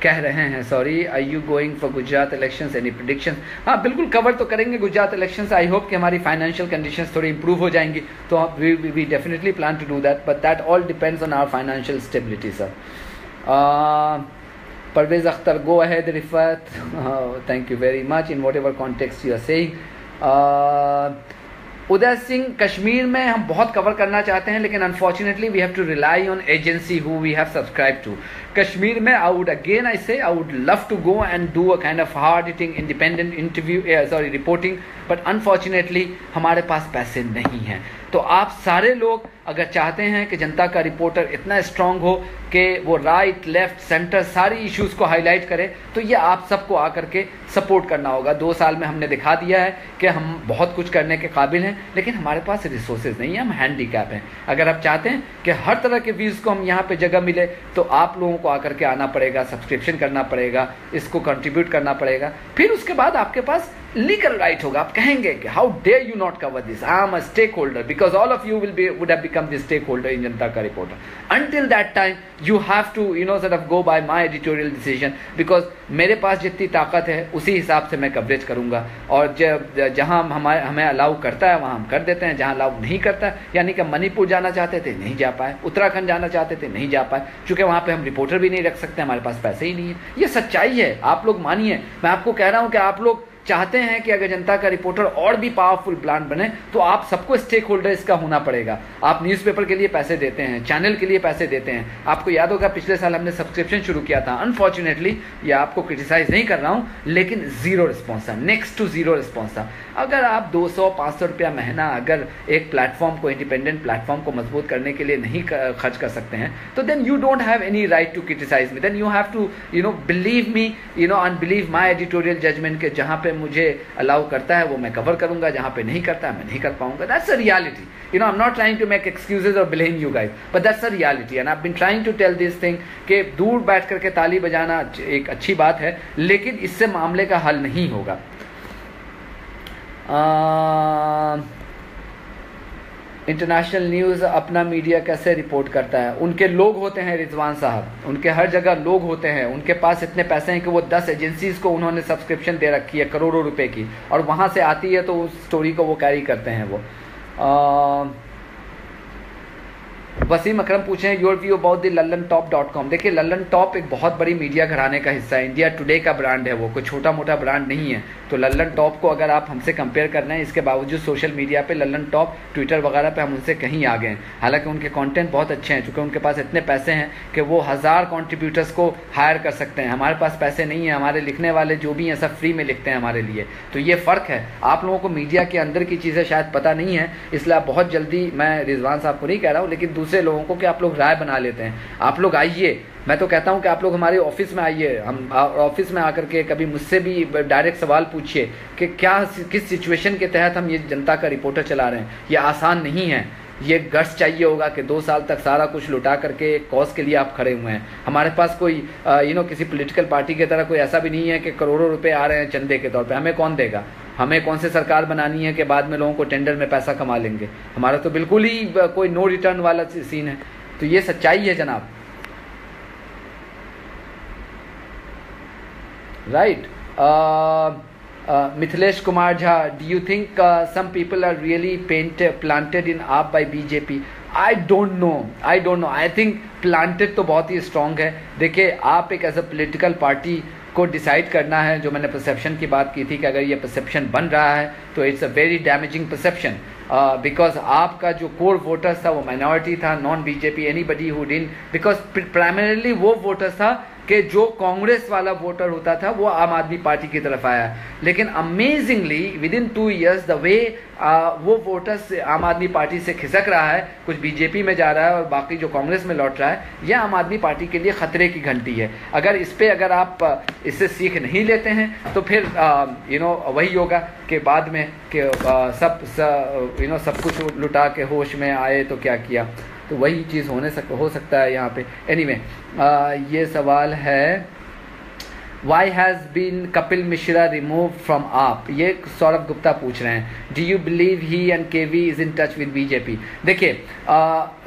कह रहे हैं, sorry, are you going for Gujarat elections, any prediction? हाँ, बिल्कुल कवर तो करेंगे गुजरात इलेक्शंस। आई होप कि हमारी फाइनेंशियल कंडीशंस थोड़ी इंप्रूव हो जाएंगी, तो we definitely plan to do that, but that all depends on our financial stability sir. Parvez Akhtar, go ahead, Rifat. Thank you very much in whatever context you are saying. Uday Singh, Kashmir में हम बहुत cover करना चाहते हैं, लेकिन unfortunately we have to rely on agency who we have subscribe to. Kashmir में I would again I say I would love to go and do a kind of hard hitting independent interview, sorry reporting, but unfortunately हमारे पास पैसे नहीं हैं। तो आप सारे लोग अगर चाहते हैं कि जनता का रिपोर्टर इतना स्ट्रांग हो कि वो राइट लेफ्ट सेंटर सारी इश्यूज़ को हाईलाइट करे, तो ये आप सबको आकर के सपोर्ट करना होगा। 2 साल में हमने दिखा दिया है कि हम बहुत कुछ करने के काबिल हैं, लेकिन हमारे पास रिसोर्सेज नहीं है, हम हैंडीकैप हैं। अगर आप चाहते हैं कि हर तरह के व्यूज़ को हम यहाँ पे जगह मिले, तो आप लोगों को आकर के आना पड़ेगा, सब्सक्रिप्शन करना पड़ेगा, इसको कंट्रीब्यूट करना पड़ेगा। फिर उसके बाद आपके पास लीगल राइट होगा, आप कहेंगे कि how dare you not cover this, I am a stakeholder, because all of you would have become the stakeholder in जनता का reporter. Until that time you have to sort of go by my editorial decision, because मेरे पास जितनी ताकत है उसी हिसाब से मैं कवरेज करूंगा, और जहां हमें अलाउ करता है वहां हम कर देते हैं, जहां अलाउ नहीं करता, यानी कि मणिपुर जाना चाहते थे नहीं जा पाए, उत्तराखंड जाना चाहते थे नहीं जा पाए, क्योंकि वहां पे हम रिपोर्टर भी नहीं रख सकते, हमारे पास पैसे ही नहीं है। ये सच्चाई है, आप लोग मानिए। मैं आपको कह रहा हूं कि आप लोग चाहते हैं कि अगर जनता का रिपोर्टर और भी पावरफुल ब्रांड बने, तो आप सबको स्टेक होल्डर इसका होना पड़ेगा। आप न्यूज़पेपर के लिए पैसे देते हैं, चैनल के लिए पैसे देते हैं। आपको याद होगा पिछले साल हमने सब्सक्रिप्शन शुरू किया था। अनफॉर्चुनेटली, ये आपको क्रिटिसाइज नहीं कर रहा हूं, लेकिन जीरो रिस्पॉन्स था, नेक्स्ट टू जीरो रिस्पॉन्स था। अगर आप 200-500 रुपया महीना अगर एक प्लेटफॉर्म को, इंडिपेंडेंट प्लेटफॉर्म को मजबूत करने के लिए नहीं खर्च कर सकते हैं, तो then you don't have any right to criticise me. Then you have to believe me, and believe my editorial judgement के जहां पे मुझे अलाउ करता है वो मैं कवर करूंगा, जहां पे नहीं करता है मैं नहीं कर पाऊंगा। That's a reality. I am not trying to make excuses और blame you guys, but that's a reality and I have been trying to tell this thing कि दूर बैठ करके ताली बजाना एक अच्छी बात है, लेकिन इससे मामले का हल नहीं होगा। इंटरनेशनल न्यूज़ अपना मीडिया कैसे रिपोर्ट करता है? उनके लोग होते हैं रिजवान साहब, उनके हर जगह लोग होते हैं, उनके पास इतने पैसे हैं कि वो 10 एजेंसीज को उन्होंने सब्सक्रिप्शन दे रखी है करोड़ों रुपए की, और वहाँ से आती है तो उस स्टोरी को वो कैरी करते हैं वो। वसीम अकरम पूछे your view about the LallanTop.com। देखिए, लल्लन टॉप एक बहुत बड़ी मीडिया घराने का हिस्सा है, इंडिया टुडे का ब्रांड है, वो कोई छोटा मोटा ब्रांड नहीं है। तो लल्लन टॉप को अगर आप हमसे कंपेयर कर रहे हैं, इसके बावजूद सोशल मीडिया पे लल्लन टॉप, ट्विटर वगैरह पे हम उनसे कहीं आगे हैं। हालांकि उनके कंटेंट बहुत अच्छे हैं, चूँकि उनके पास इतने पैसे हैं कि वो 1000 कॉन्ट्रीब्यूटर्स को हायर कर सकते हैं। हमारे पास पैसे नहीं है, हमारे लिखने वाले जो भी हैं सब फ्री में लिखते हैं हमारे लिए। तो ये फ़र्क है। आप लोगों को मीडिया के अंदर की चीज़ें शायद पता नहीं है, इसलिए आप बहुत जल्दी, मैं रिजवान साहब को नहीं कह रहा हूँ, लेकिन दूसरे लोगों को कि आप लोग राय बना लेते हैं। आप लोग आइए, मैं तो कहता हूं कि आप लोग हमारे ऑफिस में आइए, हम ऑफिस में आकर के कभी मुझसे भी डायरेक्ट सवाल पूछिए कि किस सिचुएशन के तहत हम ये जनता का रिपोर्टर चला रहे हैं। ये आसान नहीं है, ये गट्स चाहिए होगा कि 2 साल तक सारा कुछ लुटा करके कॉज के लिए आप खड़े हुए हैं। हमारे पास कोई किसी पॉलिटिकल पार्टी की तरह कोई ऐसा भी नहीं है कि करोड़ों रुपए आ रहे हैं चंदे के तौर पे। हमें कौन देगा? हमें कौन से सरकार बनानी है कि बाद में लोगों को टेंडर में पैसा कमा लेंगे? हमारा तो बिल्कुल ही कोई नो रिटर्न वाला सीन है। तो ये सच्चाई है जनाब, right. Mithilesh Kumar Jha, do you think some people are really planted in AAP by BJP? I don't know, I think planted तो बहुत ही स्ट्रांग है। देखिए, आप एक एज अ पोलिटिकल पार्टी को डिसाइड करना है। जो मैंने परसेप्शन की बात की थी कि अगर ये परसेप्शन बन रहा है तो it's a very damaging perception, because आपका जो कोर वोटर्स था वो माइनॉरिटी था, non BJP, anybody who didn't, because primarily वो वोटर्स था कि जो कांग्रेस वाला वोटर होता था वो आम आदमी पार्टी की तरफ आया। लेकिन amazingly with in 2 years the way वो वोटर्स आम आदमी पार्टी से खिसक रहा है, कुछ बीजेपी में जा रहा है और बाकी जो कांग्रेस में लौट रहा है, यह आम आदमी पार्टी के लिए खतरे की घंटी है। अगर आप इससे सीख नहीं लेते हैं तो फिर वही होगा कि बाद में कि सब कुछ लुटा के होश में आए तो क्या किया। तो वही चीज़ हो सकता है यहाँ पे। एनीवे, ये सवाल है, why has been Kapil Mishra remove from AAP? ये सौरभ गुप्ता पूछ रहे हैं। Do you believe he and KV is in touch with BJP? देखिए,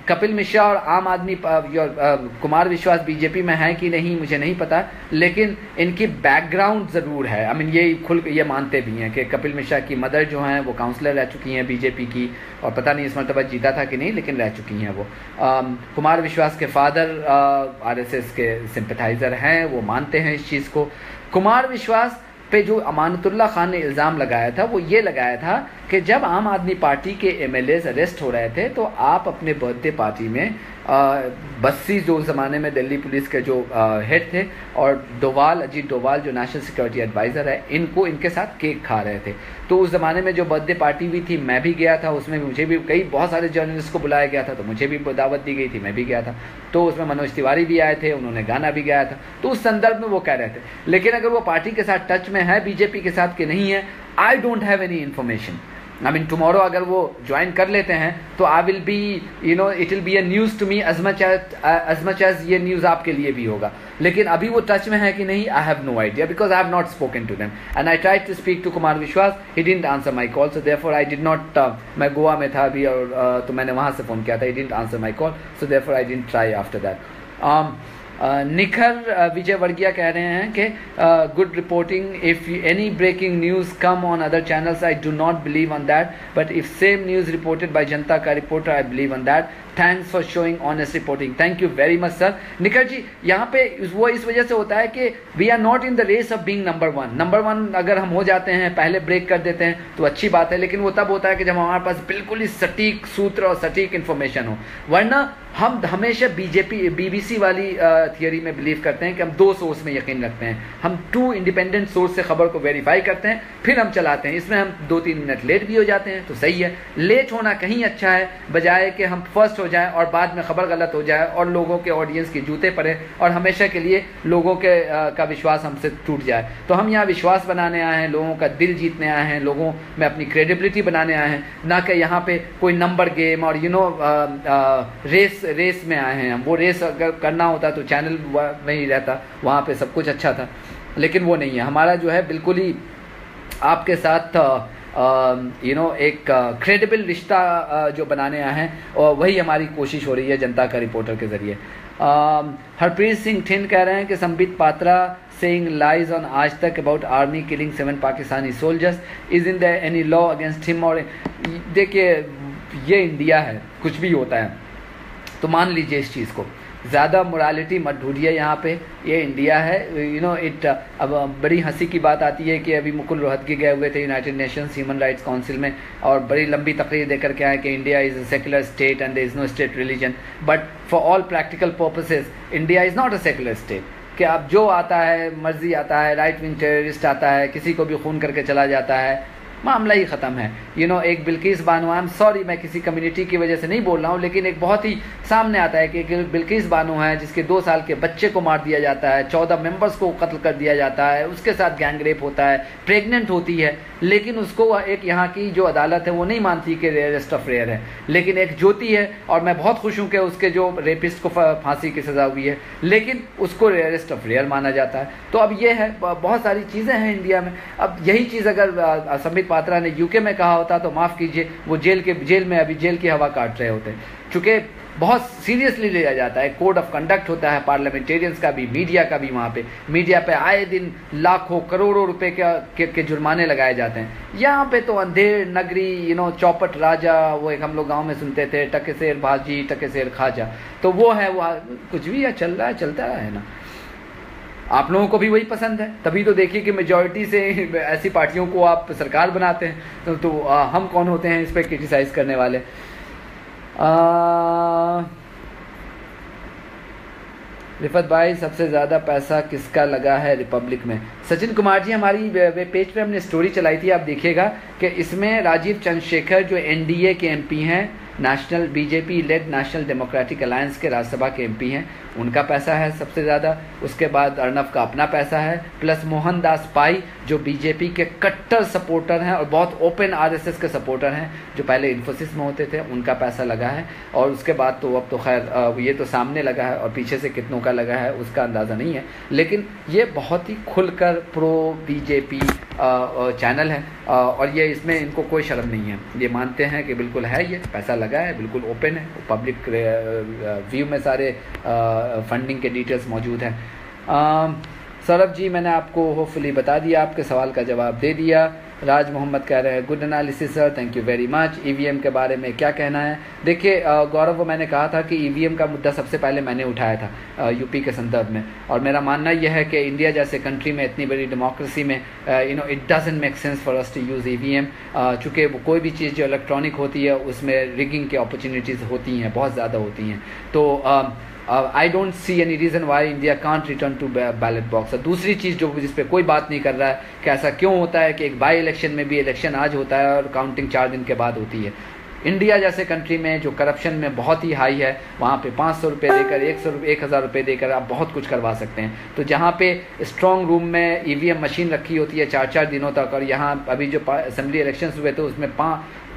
कपिल मिश्रा और आम आदमी कुमार विश्वास बीजेपी में है कि नहीं मुझे नहीं पता, लेकिन इनकी बैकग्राउंड ज़रूर है। आई मीन ये मानते भी हैं कि कपिल मिश्रा की मदर जो हैं वो काउंसलर रह चुकी हैं बीजेपी की, और पता नहीं इस मरतबा जीता था कि नहीं, लेकिन रह चुकी हैं वो। कुमार विश्वास के फादर आरएसएस के सिंपथाइज़र हैं, वो मानते हैं इस चीज़ को। कुमार विश्वास पे जो अमानतुल्लाह खान ने इल्ज़ाम लगाया था वो ये लगाया था कि जब आम आदमी पार्टी के एमएलएज अरेस्ट हो रहे थे तो आप अपने बर्थडे पार्टी में बस्सी जो उस ज़माने में दिल्ली पुलिस के जो हेड थे, और अजीत डोवाल जो नेशनल सिक्योरिटी एडवाइज़र है, इनके साथ केक खा रहे थे। तो उस ज़माने में जो बर्थडे पार्टी हुई थी मैं भी गया था, उसमें मुझे भी बहुत सारे जर्नलिस्ट को बुलाया गया था, तो मुझे भी दावत दी गई थी, मैं भी गया था। तो उसमें मनोज तिवारी भी आए थे, उन्होंने गाना भी गाया था। तो उस संदर्भ में वो कह रहे थे। लेकिन अगर वो पार्टी के साथ टच में है, बीजेपी के साथ कि नहीं है, I don't have any information. I mean tomorrow अगर वो ज्वाइन कर लेते हैं तो I will be it will be a news to me as much as ये न्यूज़ आपके लिए भी होगा। लेकिन अभी वो टच में है कि नहीं, I have no idea, because I have not spoken to them and I tried to speak to Kumar Vishwas, he didn't answer my call, so therefore I did not. मैं गोवा में था अभी, और तो मैंने वहाँ से फ़ोन किया था, he didn't answer my call, so therefore I didn't try after that. Nikhar Vijayvargiya कह रहे हैं कि good reporting, if any breaking news come on other channels I do not believe on that, but if same news reported by Janta का reporter I believe on that. Thanks for showing honest reporting. Thank you very much sir. Nikhar ji, यहाँ पे वो इस वजह से होता है कि we are not in the race of being number one. अगर हम हो जाते हैं, पहले ब्रेक कर देते हैं तो अच्छी बात है, लेकिन वो तब होता है कि जब हमारे पास बिल्कुल ही सटीक सूत्र और सटीक इन्फॉर्मेशन हो। वरना हम हमेशा BBC वाली थियरी में बिलीव करते हैं कि हम 2 सोर्स में यकीन रखते हैं। हम 2 इंडिपेंडेंट सोर्स से खबर को वेरीफाई करते हैं, फिर हम चलाते हैं। इसमें हम 2-3 मिनट लेट भी हो जाते हैं तो सही है। लेट होना कहीं अच्छा है, बजाय कि हम फर्स्ट हो जाए और बाद में खबर गलत हो जाए और लोगों के ऑडियंस के जूते पड़े और हमेशा के लिए लोगों के का विश्वास हमसे टूट जाए। तो हम यहाँ विश्वास बनाने आए हैं, लोगों का दिल जीतने आए हैं, लोगों में अपनी क्रेडिबिलिटी बनाने आए हैं, ना कि यहाँ पे कोई नंबर गेम और रेस में आए हैं। वो रेस अगर करना होता तो चैनल में ही रहता, वहाँ पे सब कुछ अच्छा था, लेकिन वो नहीं है। हमारा जो है बिल्कुल ही आपके साथ एक क्रेडिबल रिश्ता जो बनाने आए हैं, और वही हमारी कोशिश हो रही है जनता का रिपोर्टर के ज़रिए। हरप्रीत सिंह ठिन कह रहे हैं कि Sambit Patra saying lies on Aaj Tak about army killing 7 Pakistani soldiers, isn't there any law against him? और देखिए, ये इंडिया है, कुछ भी होता है तो मान लीजिए इस चीज़ को, ज़्यादा मोरालिटी मत ढूंढिए यहाँ पे, ये इंडिया है। अब बड़ी हंसी की बात आती है कि अभी मुकुल रोहतगी गए हुए थे United Nations Human Rights Council में, और बड़ी लंबी तकरीर देकर के आए कि India is a secular state and there is no state religion, but for all practical purposes India is not a secular state. कि अब जो आता है मर्जी आता है, राइट विंग टेररिस्ट आता है, किसी को भी खून करके चला जाता है, मामला ही ख़त्म है। एक बिल्किस बानो, आई एम सॉरी मैं किसी कम्युनिटी की वजह से नहीं बोल रहा हूँ, लेकिन एक बहुत ही सामने आता है कि बिल्किस बानो है जिसके 2 साल के बच्चे को मार दिया जाता है, 14 मेंबर्स को कत्ल कर दिया जाता है, उसके साथ गैंग रेप होता है, प्रेग्नेंट होती है, लेकिन उसको एक यहाँ की जो अदालत है वो नहीं मानती कि रेयरेस्ट ऑफ रेयर है। लेकिन एक ज्योति है, और मैं बहुत खुश हूँ कि उसके जो रेपिस्ट को फांसी की सज़ा हुई है, लेकिन उसको रेयरेस्ट ऑफ रेयर माना जाता है। तो अब ये है, बहुत सारी चीज़ें हैं इंडिया में। अब यही चीज़ अगर संबित पात्रा ने यूके में कहा होता तो माफ़ कीजिए, वो जेल में अभी जेल की हवा काट रहे होते। चूँकि बहुत सीरियसली लिया जाता है, कोड ऑफ कंडक्ट होता है पार्लियामेंटेरियंस का भी, मीडिया का भी। वहाँ पे मीडिया पे आए दिन लाखों करोड़ों रुपए के जुर्माने लगाए जाते हैं। यहाँ पे तो अंधेर नगरी, चौपट राजा, वो एक हम लोग गांव में सुनते थे, टके शेर भाजी टके शेर खाजा, तो वो है, वो कुछ भी है, चल रहा है, चलता है ना। आप लोगों को भी वही पसंद है, तभी तो देखिए कि मेजॉरिटी से ऐसी पार्टियों को आप सरकार बनाते हैं। तो हम कौन होते हैं इस पर क्रिटिसाइज़ करने वाले। रिफत भाई, सबसे ज़्यादा पैसा किसका लगा है रिपब्लिक में? सचिन कुमार जी, हमारी वेब पेज पे हमने स्टोरी चलाई थी, आप देखिएगा कि इसमें राजीव चंद्रशेखर जो NDA के MP हैं, national BJP lead national democratic alliance के राज्यसभा के MP हैं, उनका पैसा है सबसे ज़्यादा। उसके बाद अर्नब का अपना पैसा है, प्लस मोहनदास पाई जो बीजेपी के कट्टर सपोर्टर हैं और बहुत ओपन RSS के सपोर्टर हैं, जो पहले इन्फोसिस में होते थे, उनका पैसा लगा है। और उसके बाद तो अब तो खैर ये तो सामने लगा है, और पीछे से कितनों का लगा है उसका अंदाज़ा नहीं है, लेकिन ये बहुत ही खुलकर प्रो BJP चैनल है और ये इसमें इनको कोई शर्म नहीं है, ये मानते हैं कि बिल्कुल है, ये पैसा लगा है, बिल्कुल ओपन है, पब्लिक व्यू में सारे फंडिंग के डिटेल्स मौजूद हैं। सौरभ जी मैंने आपको होपफुली बता दिया, आपके सवाल का जवाब दे दिया। राज मोहम्मद कह रहे हैं good analysis sir, thank you very much. EVM के बारे में क्या कहना है? देखिए गौरव, वो मैंने कहा था कि ईवीएम का मुद्दा सबसे पहले मैंने उठाया था यूपी के संदर्भ में, और मेरा मानना यह है कि इंडिया जैसे कंट्री में, इतनी बड़ी डेमोक्रेसी में it doesn't make sense for us to use EVM, चूँकि वो कोई भी चीज़ जो इलेक्ट्रॉनिक होती है उसमें रिगिंग की अपॉर्चुनिटीज़ होती हैं, बहुत ज़्यादा होती हैं। तो I don't see any reason why India can't return to ballot box। दूसरी चीज़ जो जिस पे कोई बात नहीं कर रहा है कि ऐसा क्यों होता है कि एक बाई इलेक्शन में भी इलेक्शन आज होता है और काउंटिंग 4 दिन के बाद होती है। इंडिया जैसे कंट्री में जो करप्शन में बहुत ही हाई है, वहाँ पे 500 रुपये देकर 1,000 रुपये देकर आप बहुत कुछ करवा सकते हैं। तो जहाँ पे स्ट्रॉन्ग रूम में ईवीएम मशीन रखी होती है 4-4 दिनों तक, और यहाँ अभी जो असेंबली इलेक्शंस हुए थे उसमें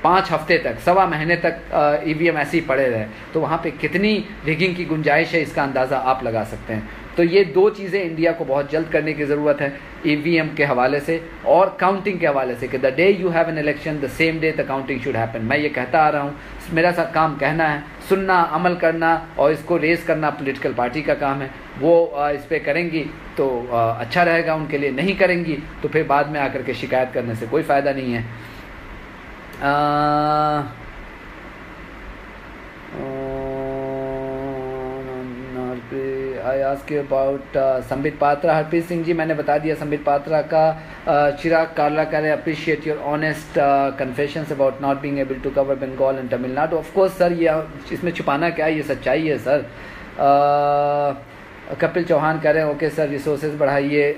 5 हफ्ते तक, 1.25 महीने तक ईवीएम ऐसे ही पड़े रहे, तो वहाँ पे कितनी रिगिंग की गुंजाइश है इसका अंदाज़ा आप लगा सकते हैं। तो ये 2 चीज़ें इंडिया को बहुत जल्द करने की ज़रूरत है, ईवीएम के हवाले से और काउंटिंग के हवाले से, कि the day you have an election the same day the counting should happen. मैं ये कहता आ रहा हूँ, मेरा सा काम कहना है, सुनना, अमल करना और इसको रेस करना पॉलिटिकल पार्टी का काम है। वो इस पर करेंगी तो अच्छा रहेगा उनके लिए, नहीं करेंगी तो फिर बाद में आकर के शिकायत करने से कोई फ़ायदा नहीं है। I ask you about Sambit Patra. Harpreet Singh ji मैंने बता दिया संबित पात्रा का। चिराग कार्ला कह रहे appreciate your honest confessions about not being able to cover Bengal and Tamil Nadu. Of course sir, ये इसमें छुपाना क्या है, ये सच्चाई है सर। कपिल चौहान कह रहे हैं ओके सर, रिसोर्सेज बढ़ाइए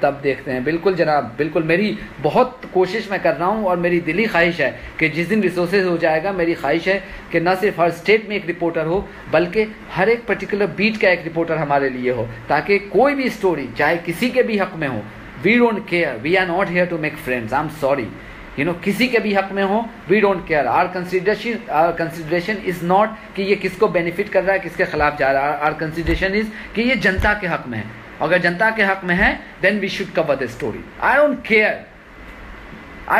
तब देखते हैं। बिल्कुल जनाब, बिल्कुल, मेरी बहुत कोशिश मैं कर रहा हूँ और मेरी दिली ख्वाहिश है कि जिस दिन रिसोर्सेज हो जाएगा, मेरी ख्वाहिश है कि न सिर्फ हर स्टेट में एक रिपोर्टर हो, बल्कि हर एक पर्टिकुलर बीट का एक रिपोर्टर हमारे लिए हो, ताकि कोई भी स्टोरी चाहे किसी के भी हक में हो, we don't care, we are not here to make friends, I am sorry, किसी के भी हक में हो, we don't care. Our consideration is not कि ये किसको बेनिफिट कर रहा है, किसके खिलाफ जा रहा है। आर कंसिडरेशन इज कि ये जनता के हक में है। अगर जनता के हक में है then we should cover the story. I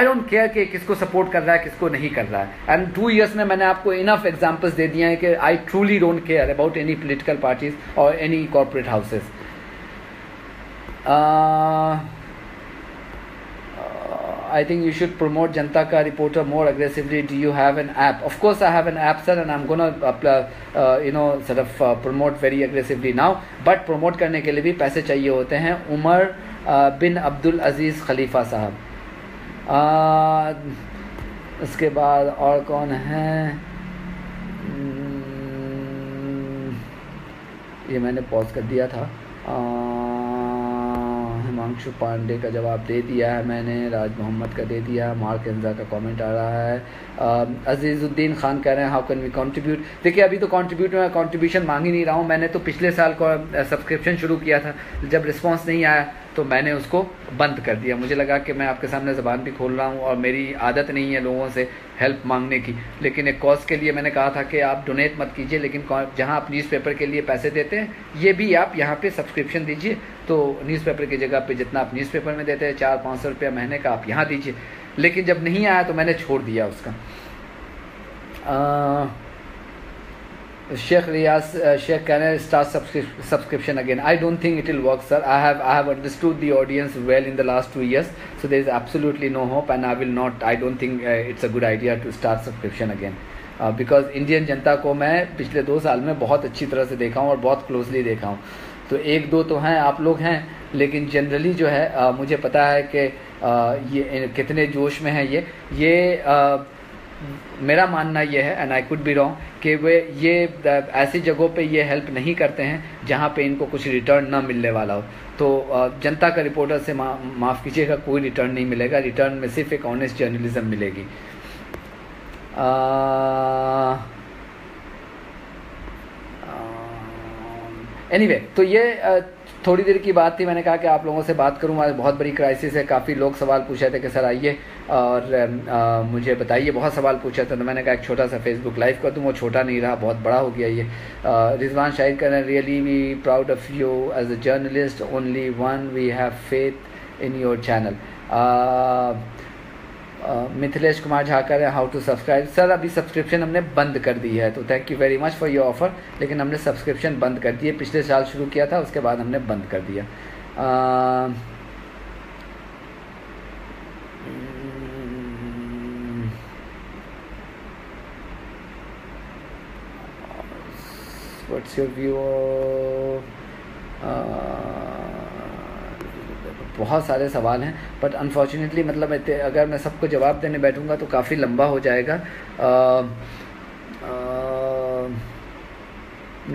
don't care कि किसको सपोर्ट कर रहा है, किसको नहीं कर रहा है। एंड 2 years में मैंने आपको इनफ एग्जाम्पल्स दे दिए हैं कि I truly don't care about any political parties और any corporate houses. I think you should promote Janata Ka Reporter more aggressively. Do you have an app? Of course I have an app sir, and I'm gonna sort of promote very aggressively now. But promote करने के लिए भी पैसे चाहिए होते हैं। उमर बिन अब्दुल अजीज़ खलीफा साहब। उसके बाद और कौन है? ये मैंने पॉज कर दिया था। हिमांशु पांडे का जवाब दे दिया है मैंने, राज मोहम्मद का दे दिया, मार्क एंजा का कमेंट आ रहा है। अजीज़ुद्दीन खान कह रहे हैं हाउ कैन वी कंट्रीब्यूट। देखिए अभी तो कंट्रीब्यूशन मांग ही नहीं रहा हूँ। मैंने तो पिछले साल को सब्सक्रिप्शन शुरू किया था, जब रिस्पांस नहीं आया तो मैंने उसको बंद कर दिया। मुझे लगा कि मैं आपके सामने ज़बान भी खोल रहा हूँ और मेरी आदत नहीं है लोगों से हेल्प मांगने की, लेकिन एक कॉज के लिए मैंने कहा था कि आप डोनेट मत कीजिए, लेकिन जहाँ आप न्यूज़पेपर के लिए पैसे देते हैं ये भी आप यहाँ पे सब्सक्रिप्शन दीजिए। तो न्यूज़पेपर की जगह पे जितना आप न्यूज़पेपर में देते हैं 400-500 रुपया महीने का, आप यहाँ दीजिए। लेकिन जब नहीं आया तो मैंने छोड़ दिया उसका। शेख रियाज शेख कह रहे हैं start subscription again. I don't think it will work sir. I have understood the audience well in the last 2 years, so there is absolutely no hope and I will not, I don't think it's a good idea to start subscription again because Indian जनता को मैं पिछले 2 साल में बहुत अच्छी तरह से देखा हूँ और बहुत क्लोजली देखा हूँ। तो 1-2 तो हैं, आप लोग हैं, लेकिन जनरली जो है मुझे पता है कि ये कितने जोश में है। ये मेरा मानना ये है, and I could be wrong, कि वे ये ऐसी जगहों पे ये हेल्प नहीं करते हैं जहाँ पे इनको कुछ रिटर्न ना मिलने वाला हो। तो जनता का रिपोर्टर से माफ़ कीजिएगा, कोई रिटर्न नहीं मिलेगा। रिटर्न में सिर्फ एक ऑनेस्ट जर्नलिज्म मिलेगी। एनीवे, तो ये थोड़ी देर की बात थी। मैंने कहा कि आप लोगों से बात करूँ, आज बहुत बड़ी क्राइसिस है। काफ़ी लोग सवाल पूछे थे कि सर आइए और मुझे बताइए, बहुत सवाल पूछे थे। तो मैंने कहा एक छोटा सा फेसबुक लाइव कर दूँ, वो छोटा नहीं रहा, बहुत बड़ा हो गया ये। रिजवान शाहिद कह रहे हैं really we proud of you as a journalist, only one we have faith in your channel. Mithilesh Kumar Jha कह रहे हैं हाउ टू सब्सक्राइब. सर अभी सब्सक्रिप्शन हमने बंद कर दी है, तो thank you very much for your offer, लेकिन हमने सब्सक्रिप्शन बंद कर दी है. पिछले साल शुरू किया था, उसके बाद हमने बंद कर दिया. What's your view? बहुत सारे सवाल हैं, बट अनफॉर्चुनेटली मतलब अगर मैं सबको जवाब देने बैठूंगा तो काफ़ी लंबा हो जाएगा.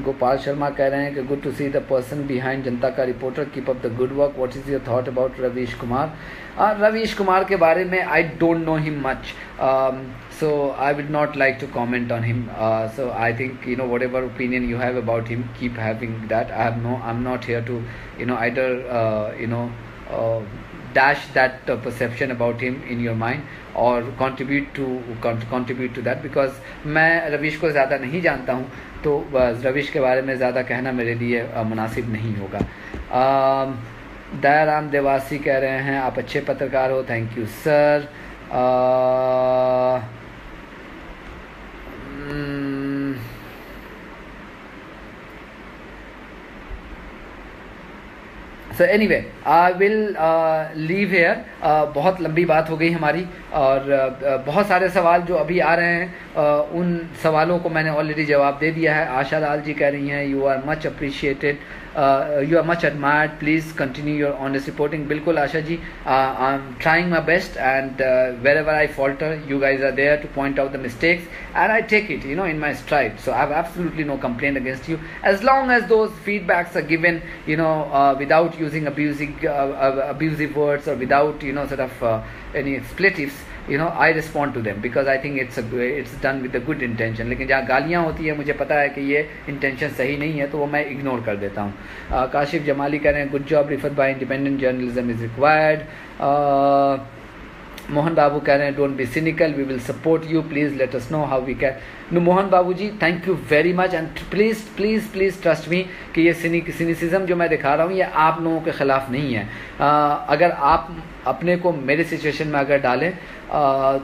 गोपाल शर्मा कह रहे हैं कि good to see the person behind Janta का reporter, keep up the good work. What is your thought about Ravish Kumar? Ravish Kumar के बारे में I don't know him much, so I would not like to comment on him. So I think whatever opinion you have about him, keep having that. I'm not here to either dash that perception about him in your mind or contribute to that, because मैं रवीश को ज़्यादा नहीं जानता हूँ, तो रवीश के बारे में ज़्यादा कहना मेरे लिए मुनासिब नहीं होगा. दयाराम देवासी कह रहे हैं आप अच्छे पत्रकार हो. Thank you sir. So anyway, I will leave here. बहुत लंबी बात हो गई हमारी, और बहुत सारे सवाल जो अभी आ रहे हैं उन सवालों को मैंने ऑलरेडी जवाब दे दिया है. आशा लाल जी कह रही हैं you are much appreciated, you are much admired, please continue your honest reporting. बिल्कुल Asha ji, I am trying my best, and wherever I falter you guys are there to point out the mistakes, and I take it in my stride. So I have absolutely no complaint against you, as long as those feedbacks are given without using abusive words, or without sort of any expletives. I respond to them because I think it's done with a good intention. लेकिन जहाँ गालियाँ होती है, मुझे पता है कि ये इंटेंशन सही नहीं है, तो वो मैं इग्नोर कर देता हूँ. काशिफ जमाली कह रहे हैं गुड जॉब रिफत बाय, independent journalism is required. Mohan Babu कह रहे हैं don't be cynical, we will support you, please let us know how we can. No Mohan Babu ji, thank you very much, and please please please trust me कि ये cynicism जो मैं दिखा रहा हूँ ये आप लोगों के ख़िलाफ़ नहीं है. अगर आप अपने को मेरे सिचुएशन में अगर डालें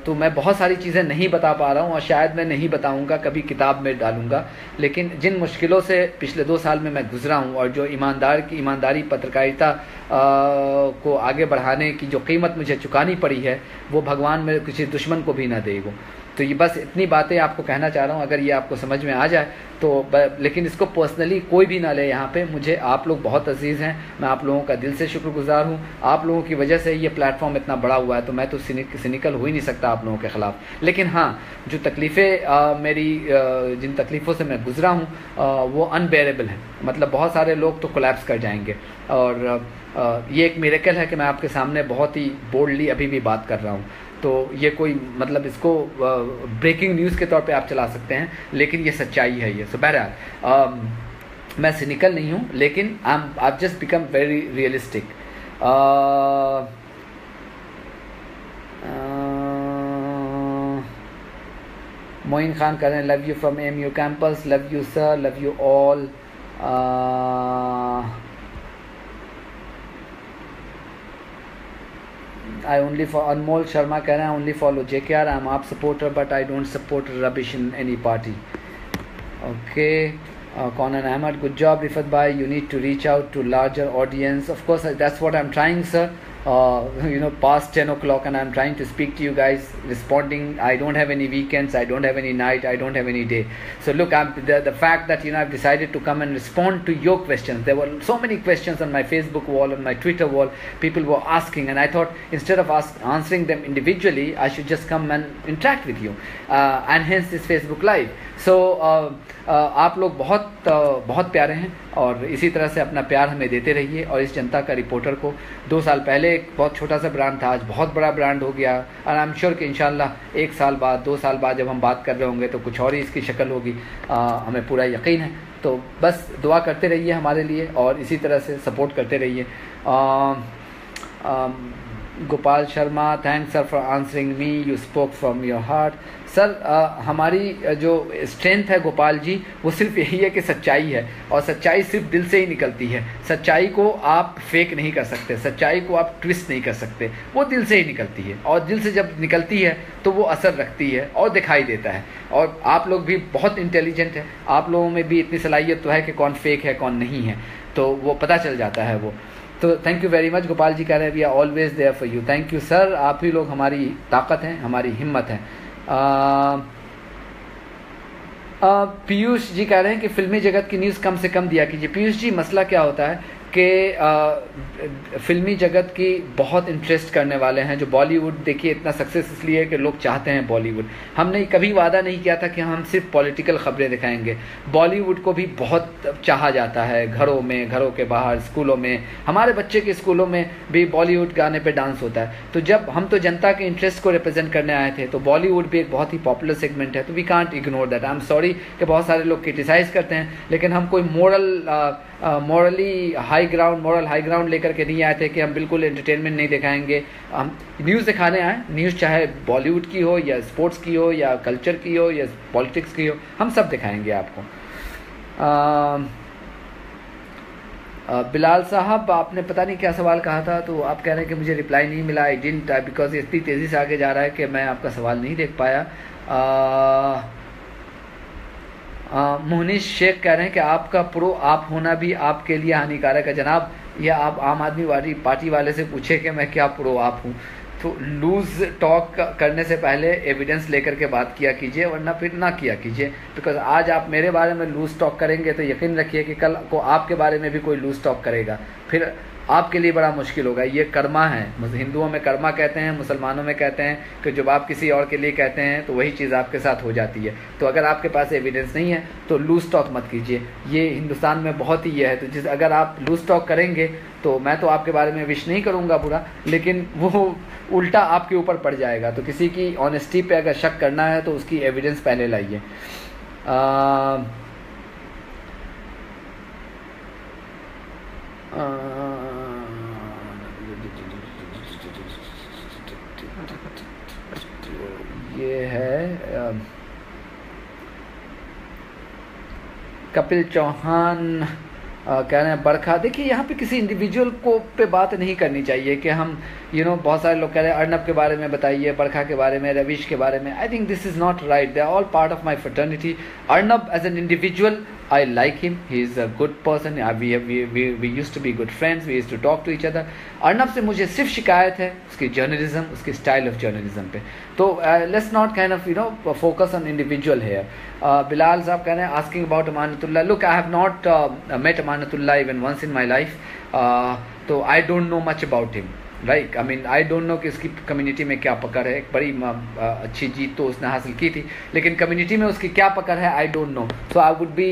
तो मैं बहुत सारी चीज़ें नहीं बता पा रहा हूँ, और शायद मैं नहीं बताऊँगा, कभी किताब में डालूँगा. लेकिन जिन मुश्किलों से पिछले 2 साल में मैं गुजरा हूँ, और जो ईमानदारी पत्रकारिता को आगे बढ़ाने की जो कीमत मुझे चुकानी पड़ी है, वो भगवान मेरे किसी दुश्मन को भी ना देगा. तो ये बस इतनी बातें आपको कहना चाह रहा हूँ. अगर ये आपको समझ में आ जाए तो लेकिन इसको पर्सनली कोई भी ना ले यहाँ पे. मुझे आप लोग बहुत अजीज़ हैं, मैं आप लोगों का दिल से शुक्रगुजार हूँ. आप लोगों की वजह से ये प्लेटफॉर्म इतना बड़ा हुआ है, तो मैं तो सिनिकल हो ही नहीं सकता आप लोगों के ख़िलाफ़. लेकिन हाँ, जो तकलीफ़ें जिन तकलीफ़ों से मैं गुजरा हूँ वो अनबेरेबल हैं. मतलब बहुत सारे लोग तो कोलैप्स कर जाएंगे, और ये एक मिरेकल है कि मैं आपके सामने बहुत ही बोल्डली अभी भी बात कर रहा हूँ. तो ये कोई मतलब इसको ब्रेकिंग न्यूज़ के तौर पे आप चला सकते हैं, लेकिन ये सच्चाई है ये. सो बहरहाल मैं सिनिकल नहीं हूँ, लेकिन I just become very realistic. Moin Khan कह रहे हैं love you from MU campus. Love you sir, love you all. I only for Anmol Sharma कह रहे हैं only follow JKR. I'm आप supporter but I don't support rubbish in any party. Okay. Conan Ahmad, good job Rifat bhai. You need to reach out to larger audience. Of course, that's what I'm trying, sir. Past 10 o'clock and I'm trying to speak to you guys, responding. I don't have any weekends, I don't have any night, I don't have any day. So look, the fact that I've decided to come and respond to your questions. There were so many questions on my Facebook wall, on my Twitter wall. People were asking, and I thought instead of answering them individually, I should just come and interact with you. And hence this Facebook Live. So आप लोग बहुत प्यारे हैं, और इसी तरह से अपना प्यार हमें देते रहिए. और इस जनता का रिपोर्टर को 2 साल पहले एक बहुत छोटा सा ब्रांड था, आज बहुत बड़ा ब्रांड हो गया. और आई एम श्योर कि इंशाल्लाह 1 साल बाद 2 साल बाद जब हम बात कर रहे होंगे तो कुछ और ही इसकी शक्ल होगी. हमें पूरा यकीन है. तो बस दुआ करते रहिए हमारे लिए, और इसी तरह से सपोर्ट करते रहिए. Gopal Sharma, thanks sir for answering me, you spoke from your heart. Sir हमारी जो स्ट्रेंथ है गोपाल जी, वो सिर्फ यही है कि सच्चाई है, और सच्चाई सिर्फ दिल से ही निकलती है। सच्चाई को आप फेक नहीं कर सकते, सच्चाई को आप ट्विस्ट नहीं कर सकते, वो दिल से ही निकलती है, और दिल से जब निकलती है तो वो असर रखती है और दिखाई देता है। और आप लोग भी बहुत इंटेलिजेंट हैं, आप लोगों में भी इतनी सलाहियत तो है कि कौन फेक है कौन नहीं है, तो वो पता चल जाता है वो। तो thank you very much. Gopal ji कह रहे हैं we are always there for you. Thank you sir, आप ही लोग हमारी ताकत हैं, हमारी हिम्मत है। पीयूष जी कह रहे हैं कि फिल्मी जगत की न्यूज़ कम से कम दिया कीजिए। पीयूष जी मसला क्या होता है कि फिल्मी जगत की बहुत इंटरेस्ट करने वाले हैं जो बॉलीवुड, देखिए इतना सक्सेस इसलिए है कि लोग चाहते हैं बॉलीवुड। हमने कभी वादा नहीं किया था कि हम सिर्फ पॉलिटिकल खबरें दिखाएंगे। बॉलीवुड को भी बहुत चाहा जाता है, घरों में, घरों के बाहर, स्कूलों में, हमारे बच्चे के स्कूलों में भी बॉलीवुड गाने पे डांस होता है। तो जब हम तो जनता के इंटरेस्ट को रिप्रेजेंट करने आए थे, तो बॉलीवुड भी एक बहुत ही पॉपुलर सेगमेंट है, तो we can't ignore that. I am sorry कि बहुत सारे लोग क्रिटिसाइज़ करते हैं, लेकिन हम कोई मॉरली हाई ग्राउंड लेकर के नहीं आए थे कि हम बिल्कुल एंटरटेनमेंट नहीं दिखाएंगे। हम न्यूज़ दिखाने आए, न्यूज़ चाहे बॉलीवुड की हो या स्पोर्ट्स की हो या कल्चर की हो या पॉलिटिक्स की हो, हम सब दिखाएंगे आपको। बिलाल साहब, आपने पता नहीं क्या सवाल कहा था, तो आप कह रहे हैं कि मुझे रिप्लाई नहीं मिला। आई डिडंट, बिकॉज इतनी तेज़ी से आगे जा रहा है कि मैं आपका सवाल नहीं देख पाया। मोहनिश शेख कह रहे हैं कि आपका प्रो आप होना भी आपके लिए हानिकारक है। जनाब, यह आप आम आदमी पार्टी वाले से पूछे कि मैं क्या प्रो आप हूँ। तो लूज़ टॉक करने से पहले एविडेंस लेकर के बात किया कीजिए, वरना फिर ना किया कीजिए। बिकॉज आज आप मेरे बारे में लूज़ टॉक करेंगे तो यकीन रखिए कि कल को आपके बारे में भी कोई लूज़ टॉक करेगा, फिर आपके लिए बड़ा मुश्किल होगा। ये कर्मा है, हिंदुओं में कर्मा कहते हैं, मुसलमानों में कहते हैं कि जब आप किसी और के लिए कहते हैं तो वही चीज़ आपके साथ हो जाती है। तो अगर आपके पास एविडेंस नहीं है तो लूज टॉक मत कीजिए। ये हिंदुस्तान में बहुत ही ये है। तो अगर आप लूज टॉक करेंगे तो मैं तो आपके बारे में विश नहीं करूँगा बुरा, लेकिन वो उल्टा आपके ऊपर पड़ जाएगा। तो किसी की ऑनेस्टी पे अगर शक करना है तो उसकी एविडेंस पहले लाइए। ये है कपिल चौहान कह रहे हैं बरखा। देखिए यहाँ पे किसी इंडिविजुअल को पे बात नहीं करनी चाहिए कि हम बहुत सारे लोग कह रहे हैं अर्नब के बारे में बताइए, बरखा के बारे में, रवीश के बारे में। I think this is not right. They are all part of my fraternity. Arnab as an individual, I like him. He is a good person. We used to be good friends. We used to talk to each other. Arnab से मुझे सिर्फ शिकायत है उसकी journalism, उसकी style of journalism पे। तो let's not kind of focus on individual here. Bilal साहब कह रहे हैं asking about Amanatullah. Look, I have not met Amanatullah even once in my life, तो I don't know much about him. Right, I mean I don't know कि उसकी community में क्या पकड़ है। एक बड़ी अच्छी जीत तो उसने हासिल की थी, लेकिन कम्युनिटी में उसकी क्या पकड़ है I don't no. So I would be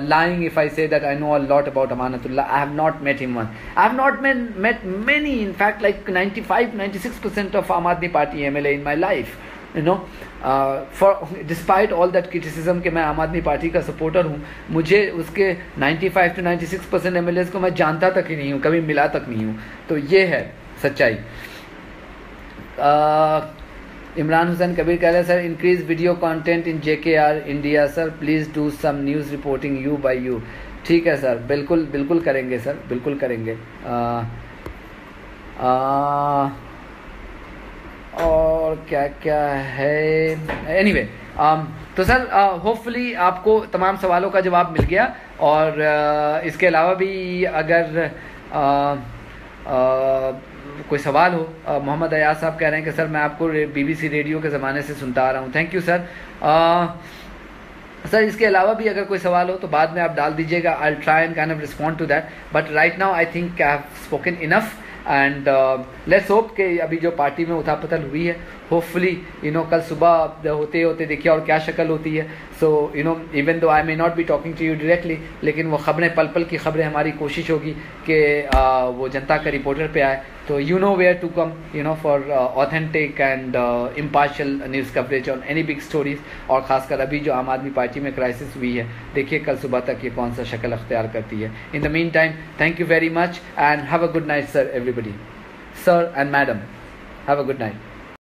lying if I say that I know a lot about Amanatullah. I have not met him once. I have not met many, in fact like 95-96% of Aam Aadmi Party MLA in my life. For despite all that criticism कि मैं आम Aadmi party का supporter हूँ, मुझे उसके 95-96% MLAs को मैं जानता तक ही नहीं हूँ, कभी मिला तक नहीं हूँ। तो ये है सच्चाई। इमरान हुसैन कबीर कह रहे हैं sir increase video content in JKR India sir, please do some news reporting you by you. ठीक है सर, बिल्कुल करेंगे सर, बिल्कुल करेंगे। और क्या है, एनीवे तो सर होपफुली आपको तमाम सवालों का जवाब मिल गया। और इसके अलावा भी अगर कोई सवाल हो, मोहम्मद अयाज साहब कह रहे हैं कि सर मैं आपको BBC रेडियो के ज़माने से सुनता आ रहा हूँ। Thank you sir. सर इसके अलावा भी अगर कोई सवाल हो तो बाद में आप डाल दीजिएगा। I will try and kind of respond to that, but right now I think I have spoken enough. And let's hope कि अभी जो पार्टी में उथापथल हुई है, होपफुली कल सुबह होते होते देखिए और क्या शक्ल होती है। So even though I may not be talking to you directly, लेकिन वो खबरें पल की खबरें हमारी कोशिश होगी कि वो जनता का रिपोर्टर पे आए। तो where to come for authentic and impartial news coverage on any big stories. और ख़ासकर अभी जो आम आदमी पार्टी में क्राइसिस हुई है, देखिए कल सुबह तक ये कौन सा शक्ल अख्तियार करती है। In the mean time, thank you very much and have a good night sir everybody. sir and madam. Have a good night.